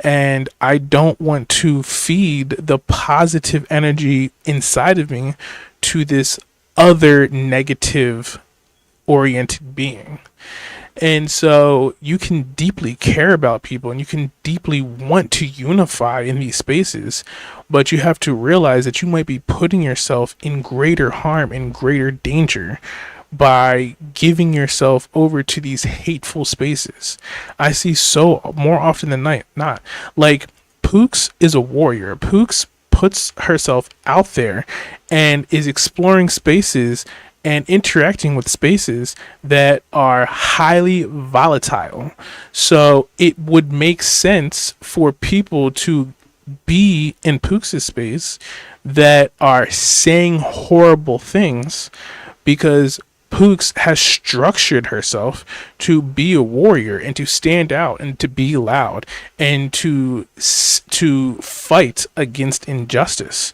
And I don't want to feed the positive energy inside of me to this other negative oriented being. And so you can deeply care about people and you can deeply want to unify in these spaces, but you have to realize that you might be putting yourself in greater harm and greater danger by giving yourself over to these hateful spaces. I see so more often than not. Pooks is a warrior. Pooks puts herself out there and is exploring spaces and interacting with spaces that are highly volatile. So it would make sense for people to be in Pooks' space that are saying horrible things because Pooks has structured herself to be a warrior and to stand out and to be loud and to fight against injustice.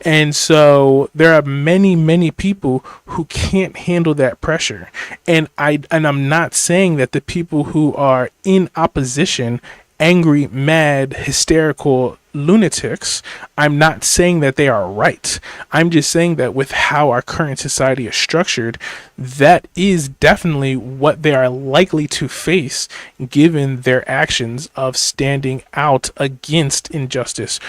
And so there are many people who can't handle that pressure. And I'm not saying that the people who are in opposition, angry, mad, hysterical lunatics, I'm not saying that they are right. I'm just saying that with how our current society is structured, that is definitely what they are likely to face given their actions of standing out against injustice,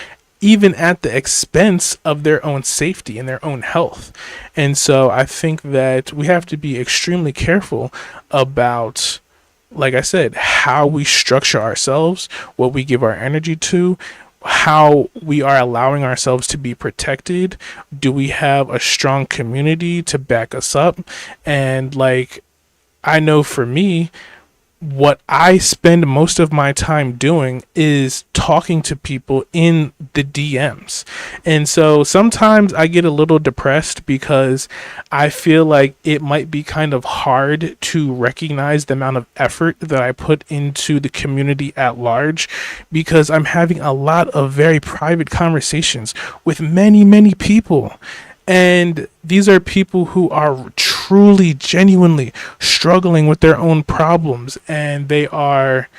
even at the expense of their own safety and their own health. And so I think that we have to be extremely careful about, like I said, how we structure ourselves, what we give our energy to, how we are allowing ourselves to be protected. Do we have a strong community to back us up? And I know for me, what I spend most of my time doing is talking to people in the DMs. And so sometimes I get a little depressed because I feel like it might be kind of hard to recognize the amount of effort that I put into the community at large, because I'm having a lot of very private conversations with many people. And these are people who are truly, genuinely struggling with their own problems, and they are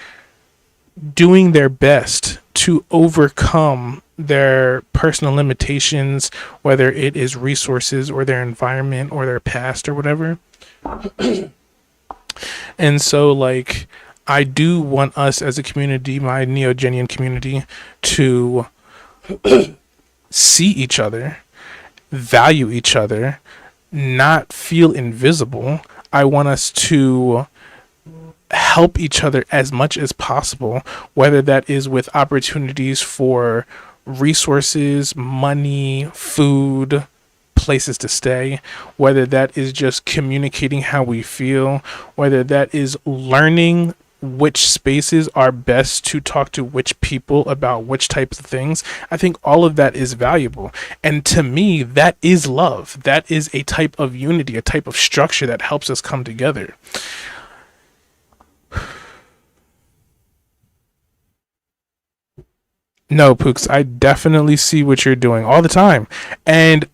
doing their best to overcome their personal limitations, whether it is resources or their environment or their past or whatever. And so, I do want us as a community, my Neogenian community, to see each other, value each other, not feel invisible. I want us to help each other as much as possible, whether that is with opportunities for resources, money, food, places to stay, whether that is just communicating how we feel, whether that is learning which spaces are best to talk to which people about which types of things, I think all of that is valuable. And to me, that is love. That is a type of unity, a type of structure that helps us come together. No, Pooks, I definitely see what you're doing all the time. And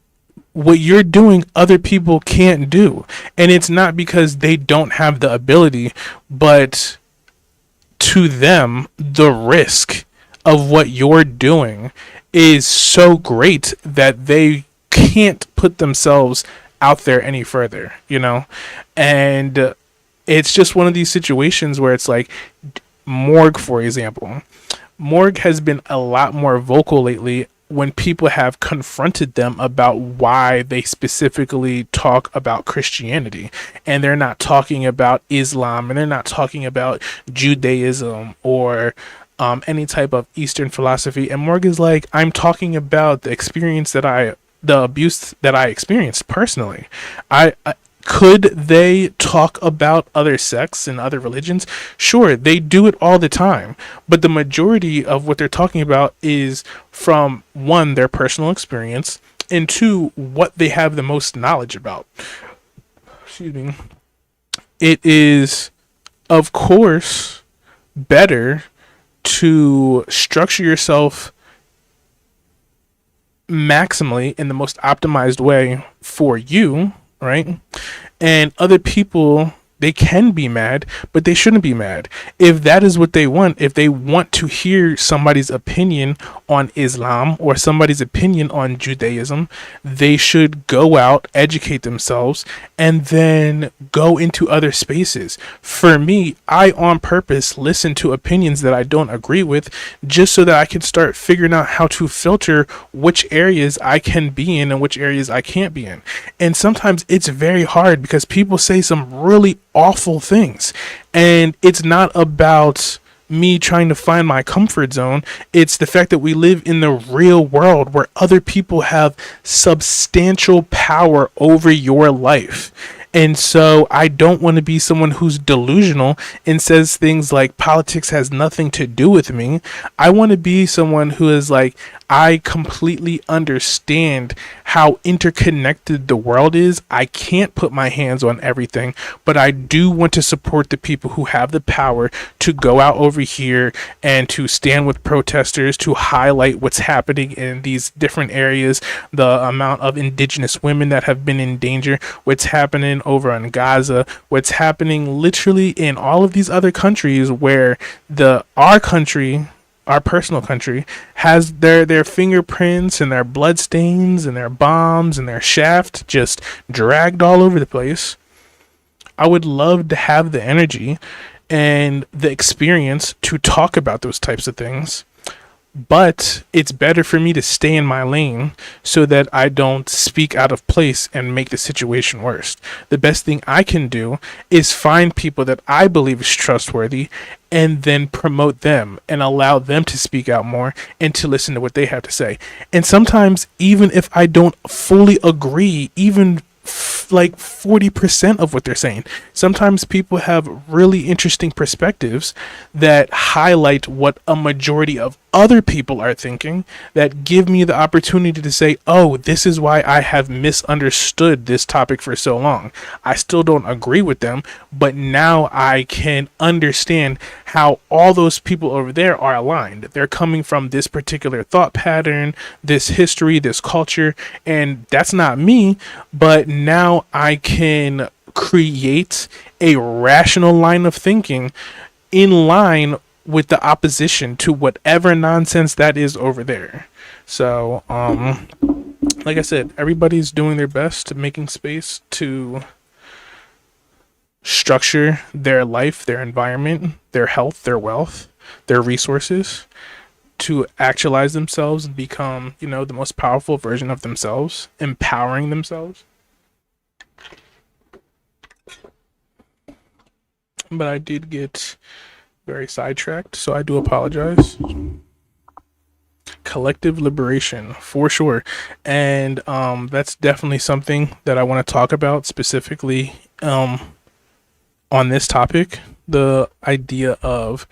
what you're doing, other people can't do. And it's not because they don't have the ability, but to them, the risk of what you're doing is so great that they can't put themselves out there any further, you know? And it's just one of these situations where it's like Morg, for example. Morg has been a lot more vocal lately when people have confronted them about why they specifically talk about Christianity. And they're not talking about Islam, and they're not talking about Judaism or any type of Eastern philosophy. And Morg is like, I'm talking about the abuse that I experienced personally. I could they talk about other sects and other religions? Sure, they do it all the time. But the majority of what they're talking about is from one, their personal experience, and two, what they have the most knowledge about. Excuse me. It is, of course, better to structure yourself maximally in the most optimized way for you, right? And other people, they can be mad, but they shouldn't be mad. If that is what they want, if they want to hear somebody's opinion on Islam or somebody's opinion on Judaism, they should go out, educate themselves, and then go into other spaces. For me, I on purpose listen to opinions that I don't agree with just so that I can start figuring out how to filter which areas I can be in and which areas I can't be in. And sometimes it's very hard because people say some really awful things, and it's not about me trying to find my comfort zone. It's the fact that we live in the real world where other people have substantial power over your life. And so I don't want to be someone who's delusional and says things like politics has nothing to do with me. I want to be someone who is like, I completely understand how interconnected the world is. I can't put my hands on everything, but I do want to support the people who have the power to go out over here and to stand with protesters, to highlight what's happening in these different areas, the amount of indigenous women that have been in danger, what's happening over in Gaza, what's happening literally in all of these other countries where our country, our personal country, has their fingerprints and their blood stains and their bombs and their shaft just dragged all over the place. I would love to have the energy and the experience to talk about those types of things. But it's better for me to stay in my lane so that I don't speak out of place and make the situation worse. The best thing I can do is find people that I believe is trustworthy and then promote them and allow them to speak out more and to listen to what they have to say. And sometimes, even if I don't fully agree, even like 40% of what they're saying, sometimes people have really interesting perspectives that highlight what a majority of other people are thinking, that give me the opportunity to say, oh, this is why I have misunderstood this topic for so long. I still don't agree with them, but now I can understand how all those people over there are aligned. They're coming from this particular thought pattern, this history, this culture, and that's not me, but now I can create a rational line of thinking in line with the opposition to whatever nonsense that is over there. So, like I said, everybody's doing their best to making space to structure their life, their environment, their health, their wealth, their resources, to actualize themselves and become, the most powerful version of themselves, empowering themselves. But I did get very sidetracked, so I do apologize. Collective liberation, for sure. And that's definitely something that I want to talk about specifically on this topic, the idea of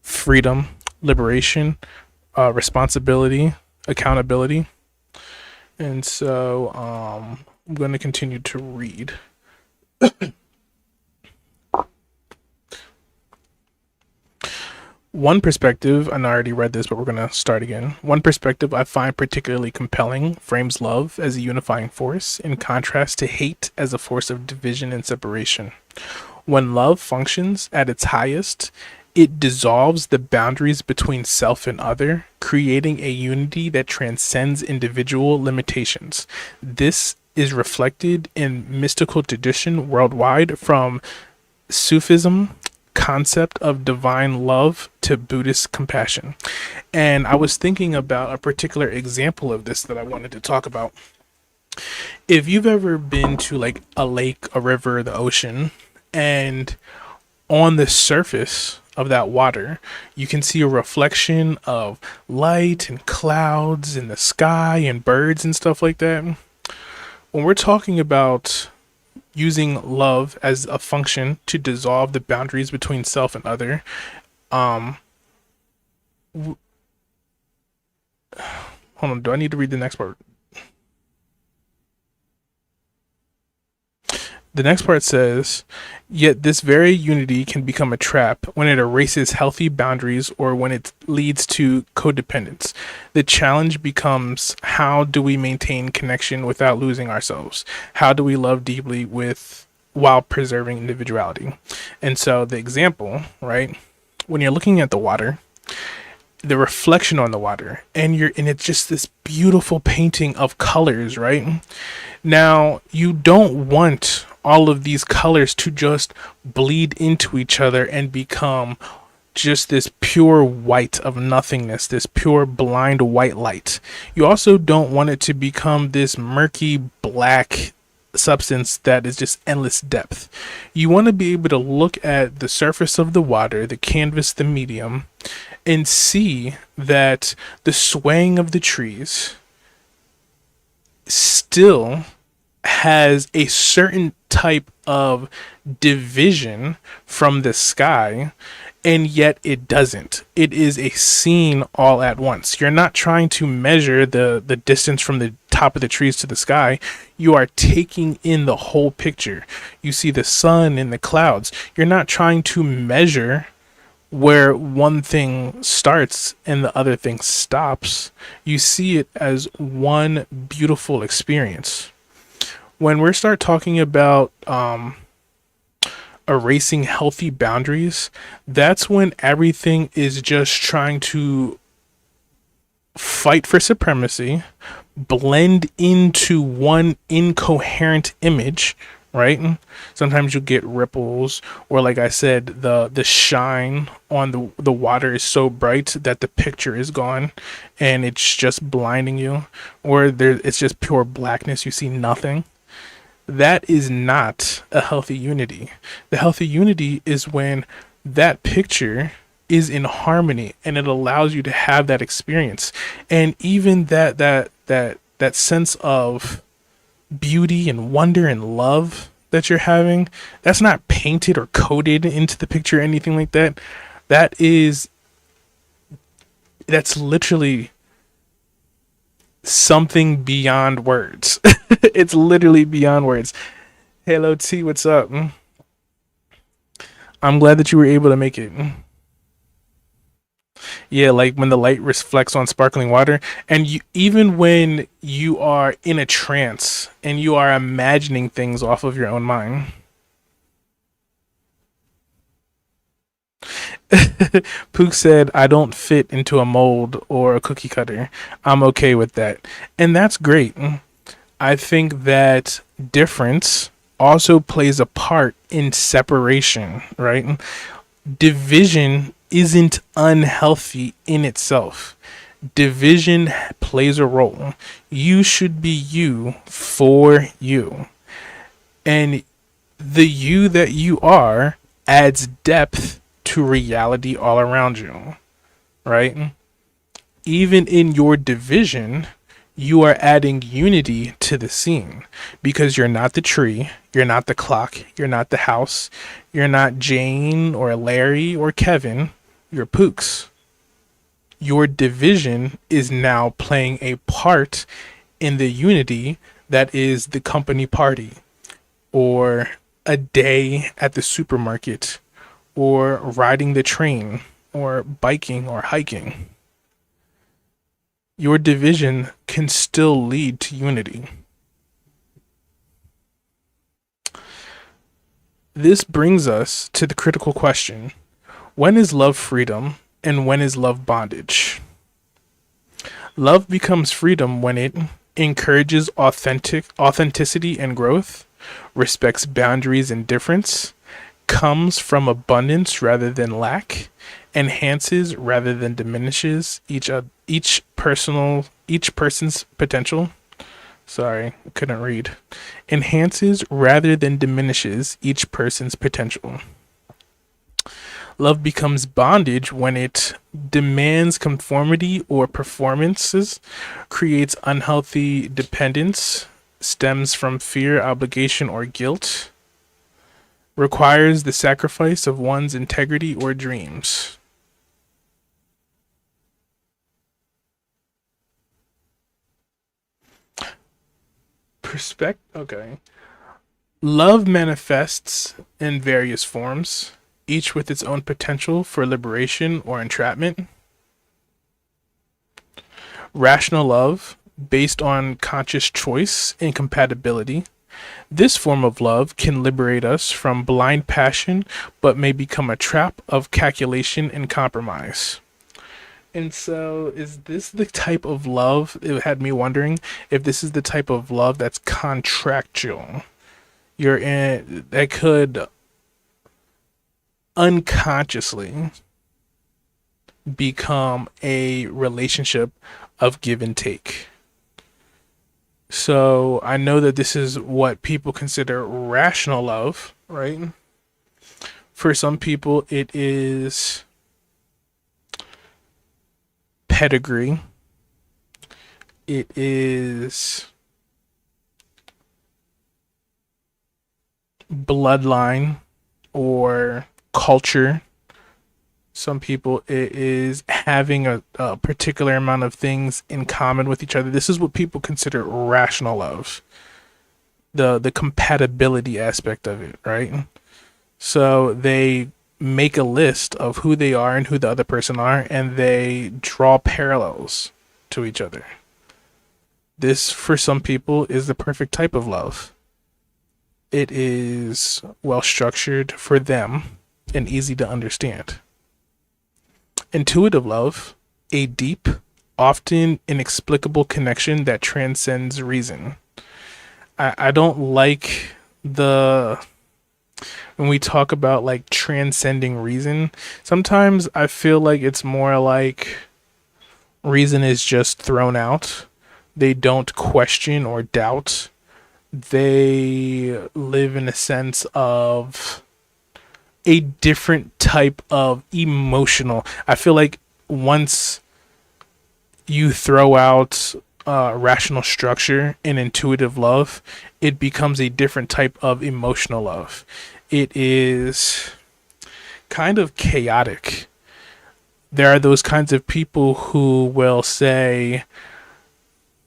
freedom, liberation, responsibility, accountability. And so I'm going to continue to read. One perspective, and I already read this, but we're going to start again. One perspective I find particularly compelling frames love as a unifying force, in contrast to hate as a force of division and separation. When love functions at its highest, it dissolves the boundaries between self and other, creating a unity that transcends individual limitations. This is reflected in mystical tradition worldwide, from Sufism concept of divine love to Buddhist compassion. And I was thinking about a particular example of this that I wanted to talk about. If you've ever been to like a lake, a river, the ocean, and on the surface of that water, you can see a reflection of light and clouds in the sky and birds and stuff like that. When we're talking about using love as a function to dissolve the boundaries between self and other, hold on, do I need to read the next part? The next part says, yet this very unity can become a trap when it erases healthy boundaries or when it leads to codependence. The challenge becomes, how do we maintain connection without losing ourselves? How do we love deeply while preserving individuality? And so the example, right? When you're looking at the water, the reflection on the water, and it's just this beautiful painting of colors, right? Now, you don't want all of these colors to just bleed into each other and become just this pure white of nothingness, this pure blind white light. You also don't want it to become this murky black substance that is just endless depth. You want to be able to look at the surface of the water, the canvas, the medium, and see that the swaying of the trees still has a certain type of division from the sky, and yet it doesn't. It is a scene all at once. You're not trying to measure the distance from the top of the trees to the sky. You are taking in the whole picture. You see the sun and the clouds. You're not trying to measure where one thing starts and the other thing stops. You see it as one beautiful experience. When we start talking about erasing healthy boundaries, that's when everything is just trying to fight for supremacy, blend into one incoherent image, right? Sometimes you get ripples, or like I said, the shine on the water is so bright that the picture is gone and it's just blinding you, or it's just pure blackness, you see nothing. That is not a healthy unity. The healthy unity is when that picture is in harmony and it allows you to have that experience. And even that sense of beauty and wonder and love that you're having, that's not painted or coded into the picture or anything like that. That's literally something beyond words. It's literally beyond words. Hello T, what's up? I'm glad that you were able to make it. Yeah, like when the light reflects on sparkling water, and even when you are in a trance and you are imagining things off of your own mind. Pook said, I don't fit into a mold or a cookie cutter. I'm okay with that. And that's great. I think that difference also plays a part in separation, right? Division isn't unhealthy in itself. Division plays a role. You should be you for you. And the you that you are adds depth to reality all around you, right? Even in your division, you are adding unity to the scene because you're not the tree, you're not the clock, you're not the house, you're not Jane or Larry or Kevin, you're Pooks. Your division is now playing a part in the unity that is the company party, or a day at the supermarket, or riding the train, or biking or hiking. Your division can still lead to unity. This brings us to the critical question: when is love freedom and when is love bondage? Love becomes freedom when it encourages authenticity and growth, respects boundaries and difference, comes from abundance rather than lack, enhances rather than diminishes each person's potential. Sorry, I couldn't read. Enhances rather than diminishes each person's potential. Love becomes bondage when it demands conformity or performances, creates unhealthy dependence, stems from fear, obligation, or guilt, requires the sacrifice of one's integrity or dreams. Okay. Love manifests in various forms, each with its own potential for liberation or entrapment. Rational love, based on conscious choice and compatibility. This form of love can liberate us from blind passion, but may become a trap of calculation and compromise. And so, is this the type of love? It had me wondering if this is the type of love that's contractual. You're in that could unconsciously become a relationship of give and take. So I know that this is what people consider rational love, right? For some people, it is pedigree. It is bloodline or culture. Some people, it is having a particular amount of things in common with each other. This is what people consider rational love. The compatibility aspect of it, right? So they make a list of who they are and who the other person are, and they draw parallels to each other. This, for some people, is the perfect type of love. It is well structured for them and easy to understand. Intuitive love, a deep, often inexplicable connection that transcends reason. I don't like when we talk about like transcending reason. Sometimes I feel like it's more like reason is just thrown out. They don't question or doubt. They live in a sense of a different type of emotional. I feel like once you throw out rational structure and intuitive love, it becomes a different type of emotional love. It is kind of chaotic. There are those kinds of people who will say,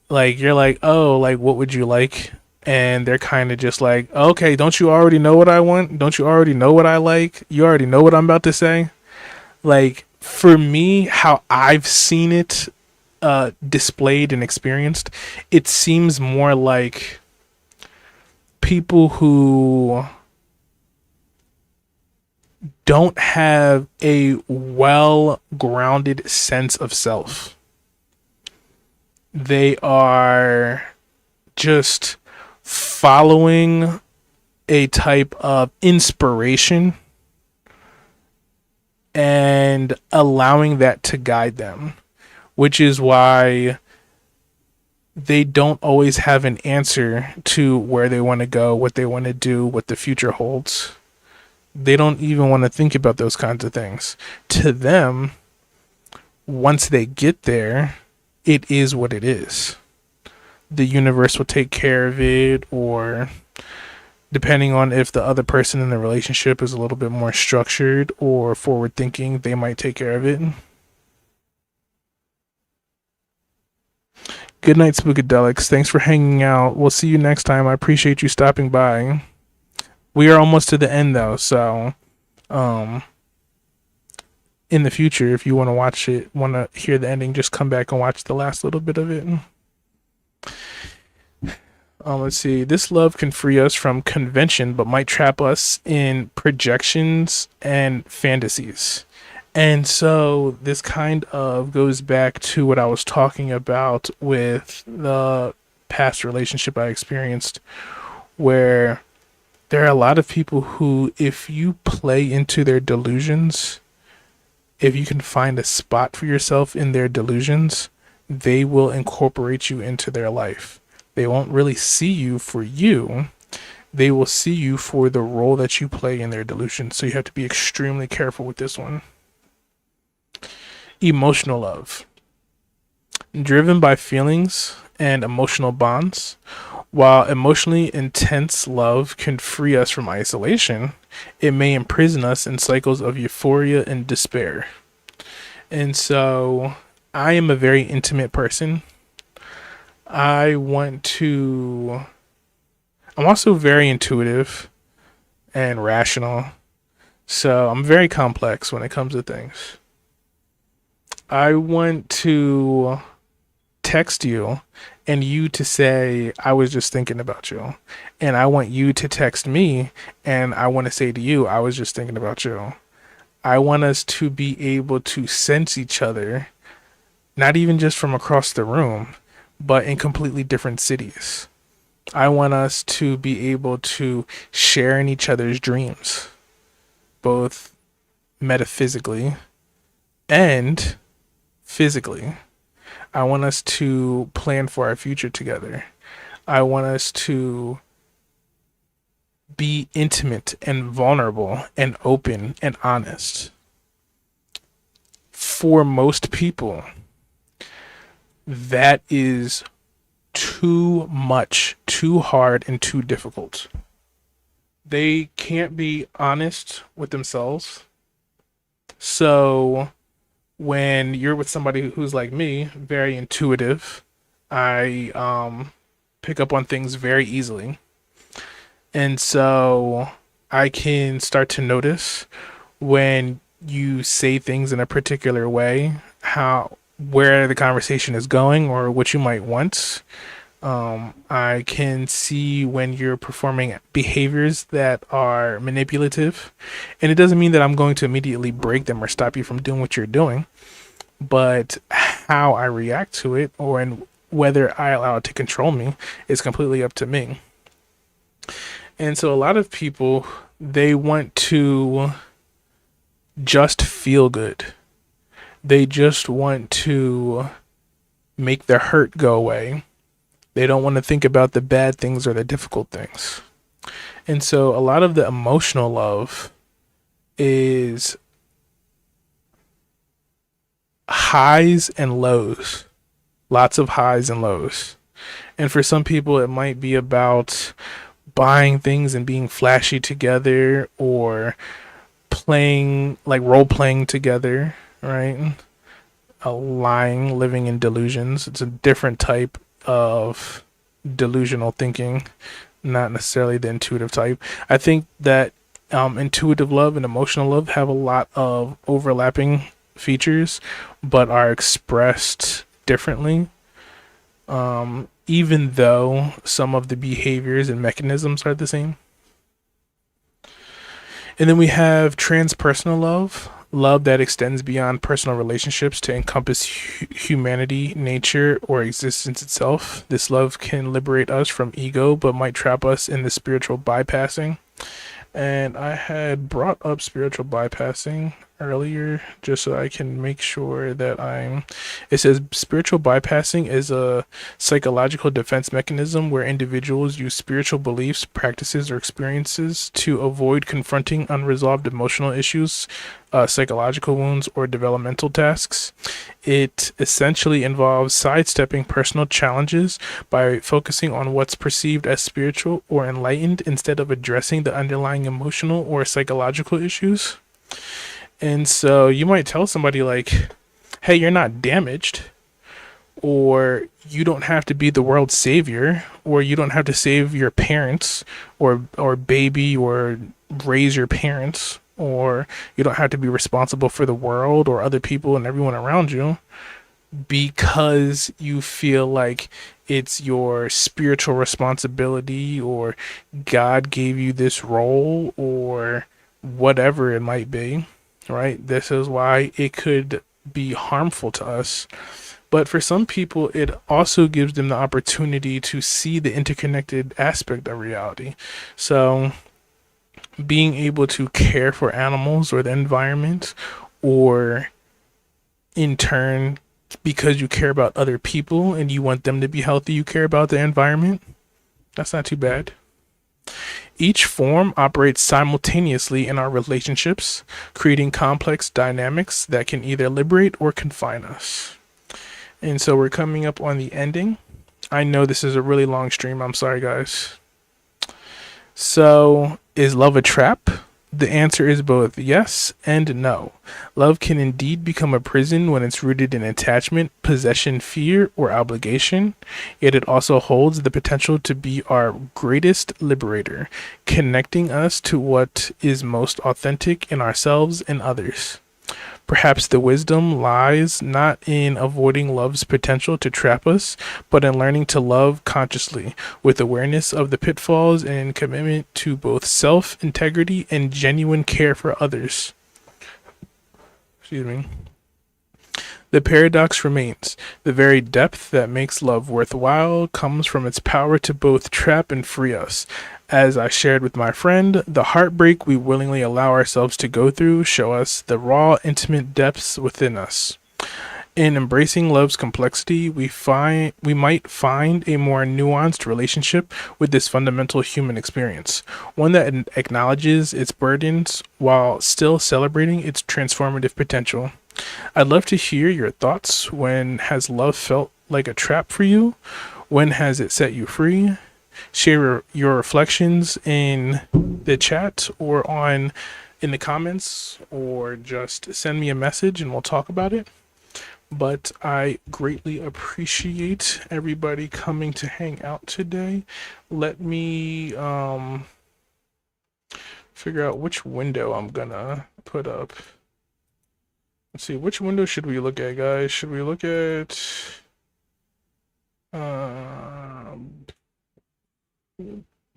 like, you're like, oh, like, what would you like? And they're kind of just like, okay, don't you already know what I want? Don't you already know what I like? You already know what I'm about to say? Like, for me, how I've seen it displayed and experienced, it seems more like people who don't have a well-grounded sense of self. They are just following a type of inspiration and allowing that to guide them, which is why they don't always have an answer to where they want to go, what they want to do, what the future holds. They don't even want to think about those kinds of things. To them, once they get there, it is what it is. the universe will take care of it, or depending on if the other person in the relationship is a little bit more structured or forward thinking, they might take care of it. Good night, Spookadelics. Thanks for hanging out. We'll see you next time. I appreciate you stopping by. We are almost to the end though, so in the future, if you want to watch it, want to hear the ending, just come back and watch the last little bit of it. Let's see. This love can free us from convention, but might trap us in projections and fantasies. And so this kind of goes back to what I was talking about with the past relationship I experienced, where there are a lot of people who, if you play into their delusions, if you can find a spot for yourself in their delusions, they will incorporate you into their life. They won't really see you for you. They will see you for the role that you play in their delusion. So you have to be extremely careful with this one. Emotional love. Driven by feelings and emotional bonds, while emotionally intense love can free us from isolation, it may imprison us in cycles of euphoria and despair. And so I am a very intimate person. I'm also very intuitive and rational. So I'm very complex when it comes to things. I want to text you and you to say, I was just thinking about you. And I want you to text me and I want to say to you, I was just thinking about you. I want us to be able to sense each other, not even just from across the room, but in completely different cities. I want us to be able to share in each other's dreams, both metaphysically and physically. I want us to plan for our future together. I want us to be intimate and vulnerable and open and honest. For most people, that is too much, too hard, and too difficult. They can't be honest with themselves. So when you're with somebody who's like me, very intuitive, I pick up on things very easily. And so I can start to notice when you say things in a particular way, where the conversation is going or what you might want. I can see when you're performing behaviors that are manipulative. And it doesn't mean that I'm going to immediately break them or stop you from doing what you're doing. But how I react to it, or whether I allow it to control me, is completely up to me. And so a lot of people, they want to just feel good. They just want to make the hurt go away. They don't want to think about the bad things or the difficult things. And so a lot of the emotional love is highs and lows. Lots of highs and lows. And for some people, it might be about buying things and being flashy together, or playing, like role playing together, right? Lying, living in delusions. It's a different type of delusional thinking, not necessarily the intuitive type. I think that intuitive love and emotional love have a lot of overlapping features, but are expressed differently. Even though some of the behaviors and mechanisms are the same. And then we have transpersonal love, love that extends beyond personal relationships to encompass humanity, nature, or existence itself. This love can liberate us from ego, but might trap us in the spiritual bypassing. And I had brought up spiritual bypassing earlier just so I can make sure that it says spiritual bypassing is a psychological defense mechanism where individuals use spiritual beliefs, practices, or experiences to avoid confronting unresolved emotional issues, psychological wounds, or developmental tasks. It essentially involves sidestepping personal challenges by focusing on what's perceived as spiritual or enlightened instead of addressing the underlying emotional or psychological issues. And so you might tell somebody, like, hey, you're not damaged, or you don't have to be the world's savior, or you don't have to save your parents or baby or raise your parents, or you don't have to be responsible for the world or other people and everyone around you because you feel like it's your spiritual responsibility or God gave you this role or whatever it might be, right? This is why it could be harmful to us. But for some people, it also gives them the opportunity to see the interconnected aspect of reality. So, being able to care for animals or the environment, or in turn, because you care about other people and you want them to be healthy, you care about the environment, that's not too bad. Each form operates simultaneously in our relationships, creating complex dynamics that can either liberate or confine us. And so we're coming up on the ending. I know this is a really long stream. I'm sorry, guys. So, is love a trap? The answer is both yes and no. Love can indeed become a prison when it's rooted in attachment, possession, fear, or obligation. Yet it also holds the potential to be our greatest liberator, connecting us to what is most authentic in ourselves and others. Perhaps the wisdom lies not in avoiding love's potential to trap us, but in learning to love consciously, with awareness of the pitfalls and commitment to both self integrity and genuine care for others. Excuse me. The paradox remains. The very depth that makes love worthwhile comes from its power to both trap and free us. As I shared with my friend, the heartbreak we willingly allow ourselves to go through show us the raw, intimate depths within us. In embracing love's complexity, we might find a more nuanced relationship with this fundamental human experience, one that acknowledges its burdens while still celebrating its transformative potential. I'd love to hear your thoughts. When has love felt like a trap for you? When has it set you free? Share your reflections in the chat or in the comments, or just send me a message and we'll talk about it. But I greatly appreciate everybody coming to hang out today. Let me figure out which window I'm gonna put up. Let's see, which window should we look at, guys? Should we look at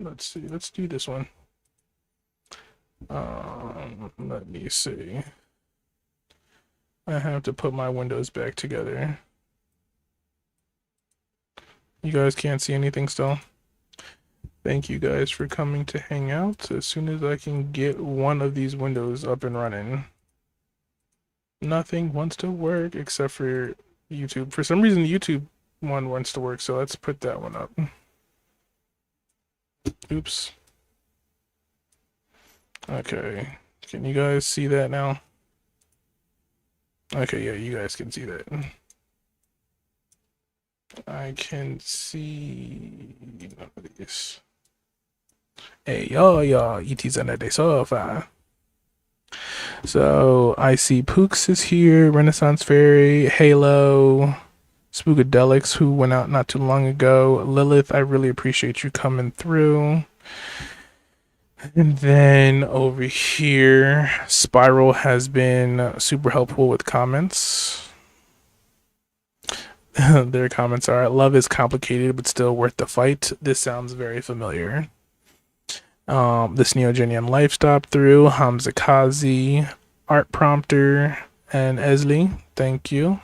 let's see, let's do this one. Let me see. I have to put my windows back together. You guys can't see anything still? Thank you guys for coming to hang out. As soon as I can get one of these windows up and running. Nothing wants to work except for YouTube. For some reason, the YouTube one wants to work, so let's put that one up. Oops. Okay. Can you guys see that now? Okay, yeah, you guys can see that. I can see none of these. Hey, y'all, ET's under the sofa. So I see Pooks is here, Renaissance Fairy, Halo, Spookadelix, who went out not too long ago. Lilith, I really appreciate you coming through. And then over here, Spiral has been super helpful with comments. Their comments are, love is complicated but still worth the fight. This sounds very familiar. This Neogenian Life stopped through. Hamza Kazi, Art Prompter, and Esli, thank you.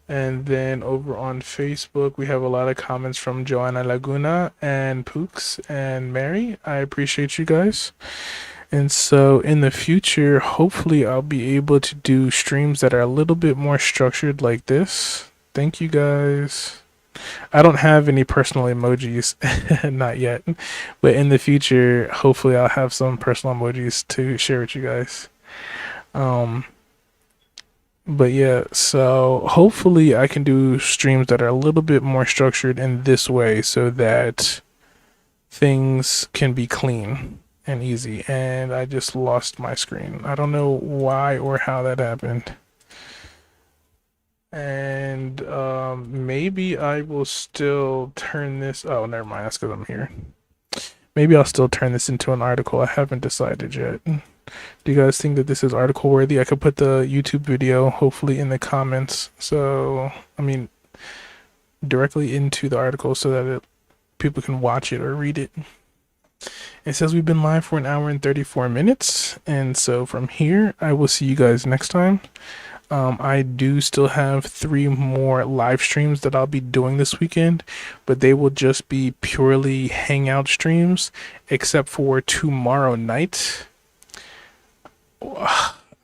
And then over on Facebook, we have a lot of comments from Joanna Laguna and Pooks and Mary. I appreciate you guys. And so in the future, hopefully I'll be able to do streams that are a little bit more structured like this. Thank you guys. I don't have any personal emojis, not yet, but in the future, hopefully I'll have some personal emojis to share with you guys. Um, but yeah, so hopefully I can do streams that are a little bit more structured in this way so that things can be clean and easy. And I just lost my screen. I don't know why or how that happened. And maybe I will still turn this. Oh, never mind. That's because I'm here. Maybe I'll still turn this into an article. I haven't decided yet. Do you guys think that this is article worthy? I could put the YouTube video hopefully in the comments. So, I mean, directly into the article so that people can watch it or read it. It says we've been live for 1 hour and 34 minutes. And so from here, I will see you guys next time. I do still have 3 more live streams that I'll be doing this weekend, but they will just be purely hangout streams, except for tomorrow night.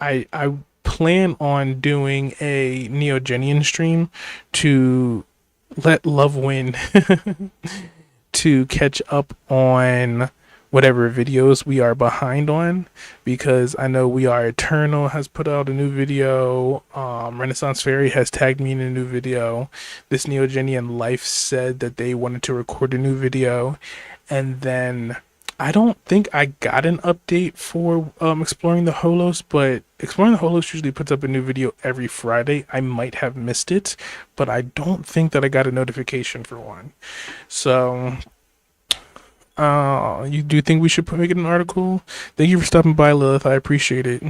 I plan on doing a Neogenian stream to let love win to catch up on whatever videos we are behind on, because I know We Are Eternal has put out a new video. Renaissance Fairy has tagged me in a new video. This Neogenian Life said that they wanted to record a new video. And then I don't think I got an update for Exploring the Holos, but Exploring the Holos usually puts up a new video every Friday. I might have missed it, but I don't think that I got a notification for one. So you do think we should make it an article? Thank you for stopping by, Lilith. I appreciate it.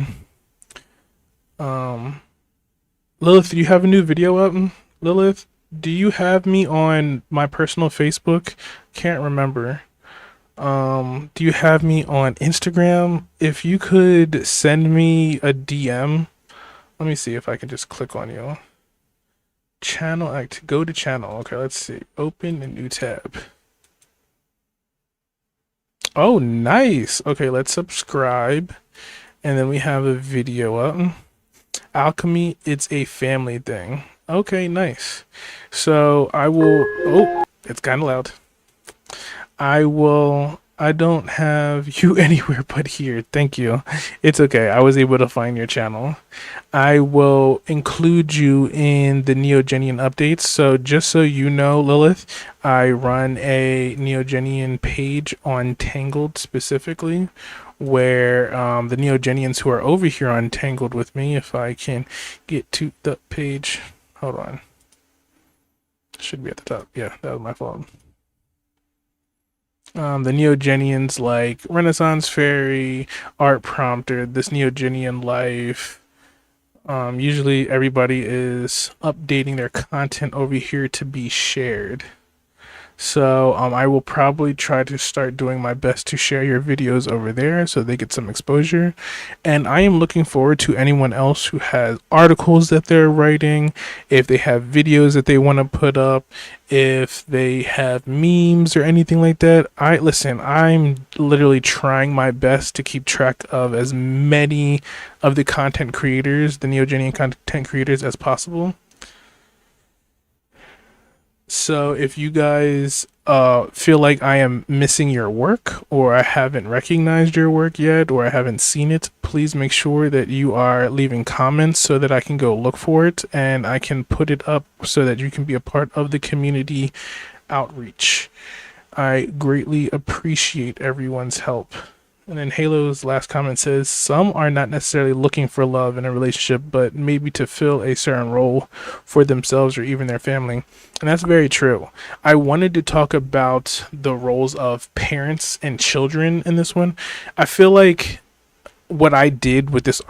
Lilith, do you have a new video up? Lilith, do you have me on my personal Facebook? Can't remember. Do you have me on Instagram? If you could send me a DM. Let me see if I can just click on you. Channel act. Go to channel. Okay, let's see. Open a new tab. Oh, nice. Okay, let's subscribe. And then we have a video up. Alchemy, it's a family thing. Okay, nice. So I will... Oh, it's kind of loud. I don't have you anywhere but here. Thank you. It's okay. I was able to find your channel. I will include you in the Neogenian updates. So just so you know, Lilith, I run a Neogenian page on Tangled specifically, where the Neogenians who are over here on Tangled with me, if I can get to the page. Hold on. Should be at the top. Yeah, that was my fault. The Neogenians like Renaissance Fairy, Art Prompter, this Neogenian Life. Usually everybody is updating their content over here to be shared. So I will probably try to start doing my best to share your videos over there so they get some exposure. And I am looking forward to anyone else who has articles that they're writing, if they have videos that they want to put up, if they have memes or anything like that. I'm literally trying my best to keep track of as many of the content creators, the Neogenian content creators, as possible. So if you guys feel like I am missing your work, or I haven't recognized your work yet, or I haven't seen it, please make sure that you are leaving comments so that I can go look for it and I can put it up so that you can be a part of the community outreach. I greatly appreciate everyone's help. And then Halo's last comment says, some are not necessarily looking for love in a relationship, but maybe to fill a certain role for themselves or even their family. And that's very true. I wanted to talk about the roles of parents and children in this one. I feel like what I did with this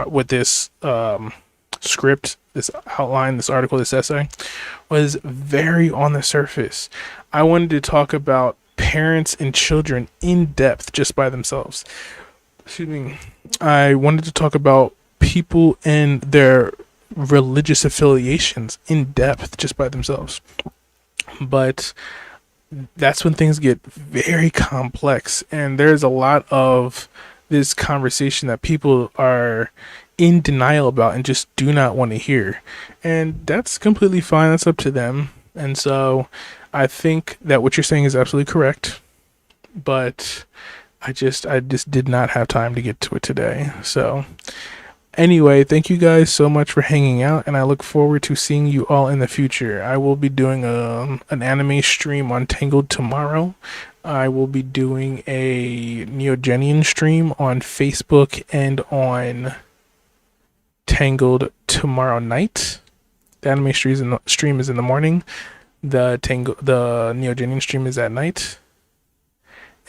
script, this outline, this article, this essay, was very on the surface. I wanted to talk about parents and children in depth just by themselves. Excuse me. I wanted to talk about people and their religious affiliations in depth just by themselves. But that's when things get very complex, and there's a lot of this conversation that people are in denial about and just do not want to hear. And that's completely fine. That's up to them. And so I think that what you're saying is absolutely correct. But I just did not have time to get to it today. So anyway, thank you guys so much for hanging out, and I look forward to seeing you all in the future. I will be doing an anime stream on Tangled tomorrow. I will be doing a Neogenian stream on Facebook and on Tangled tomorrow night. The anime stream is in the morning. The Neogenian stream is at night.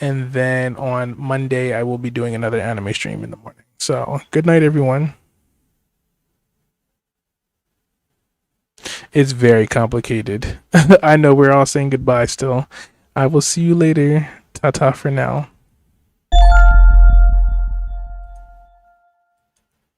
And then on Monday, I will be doing another anime stream in the morning. So, good night, everyone. It's very complicated. I know we're all saying goodbye still. I will see you later. Ta ta for now.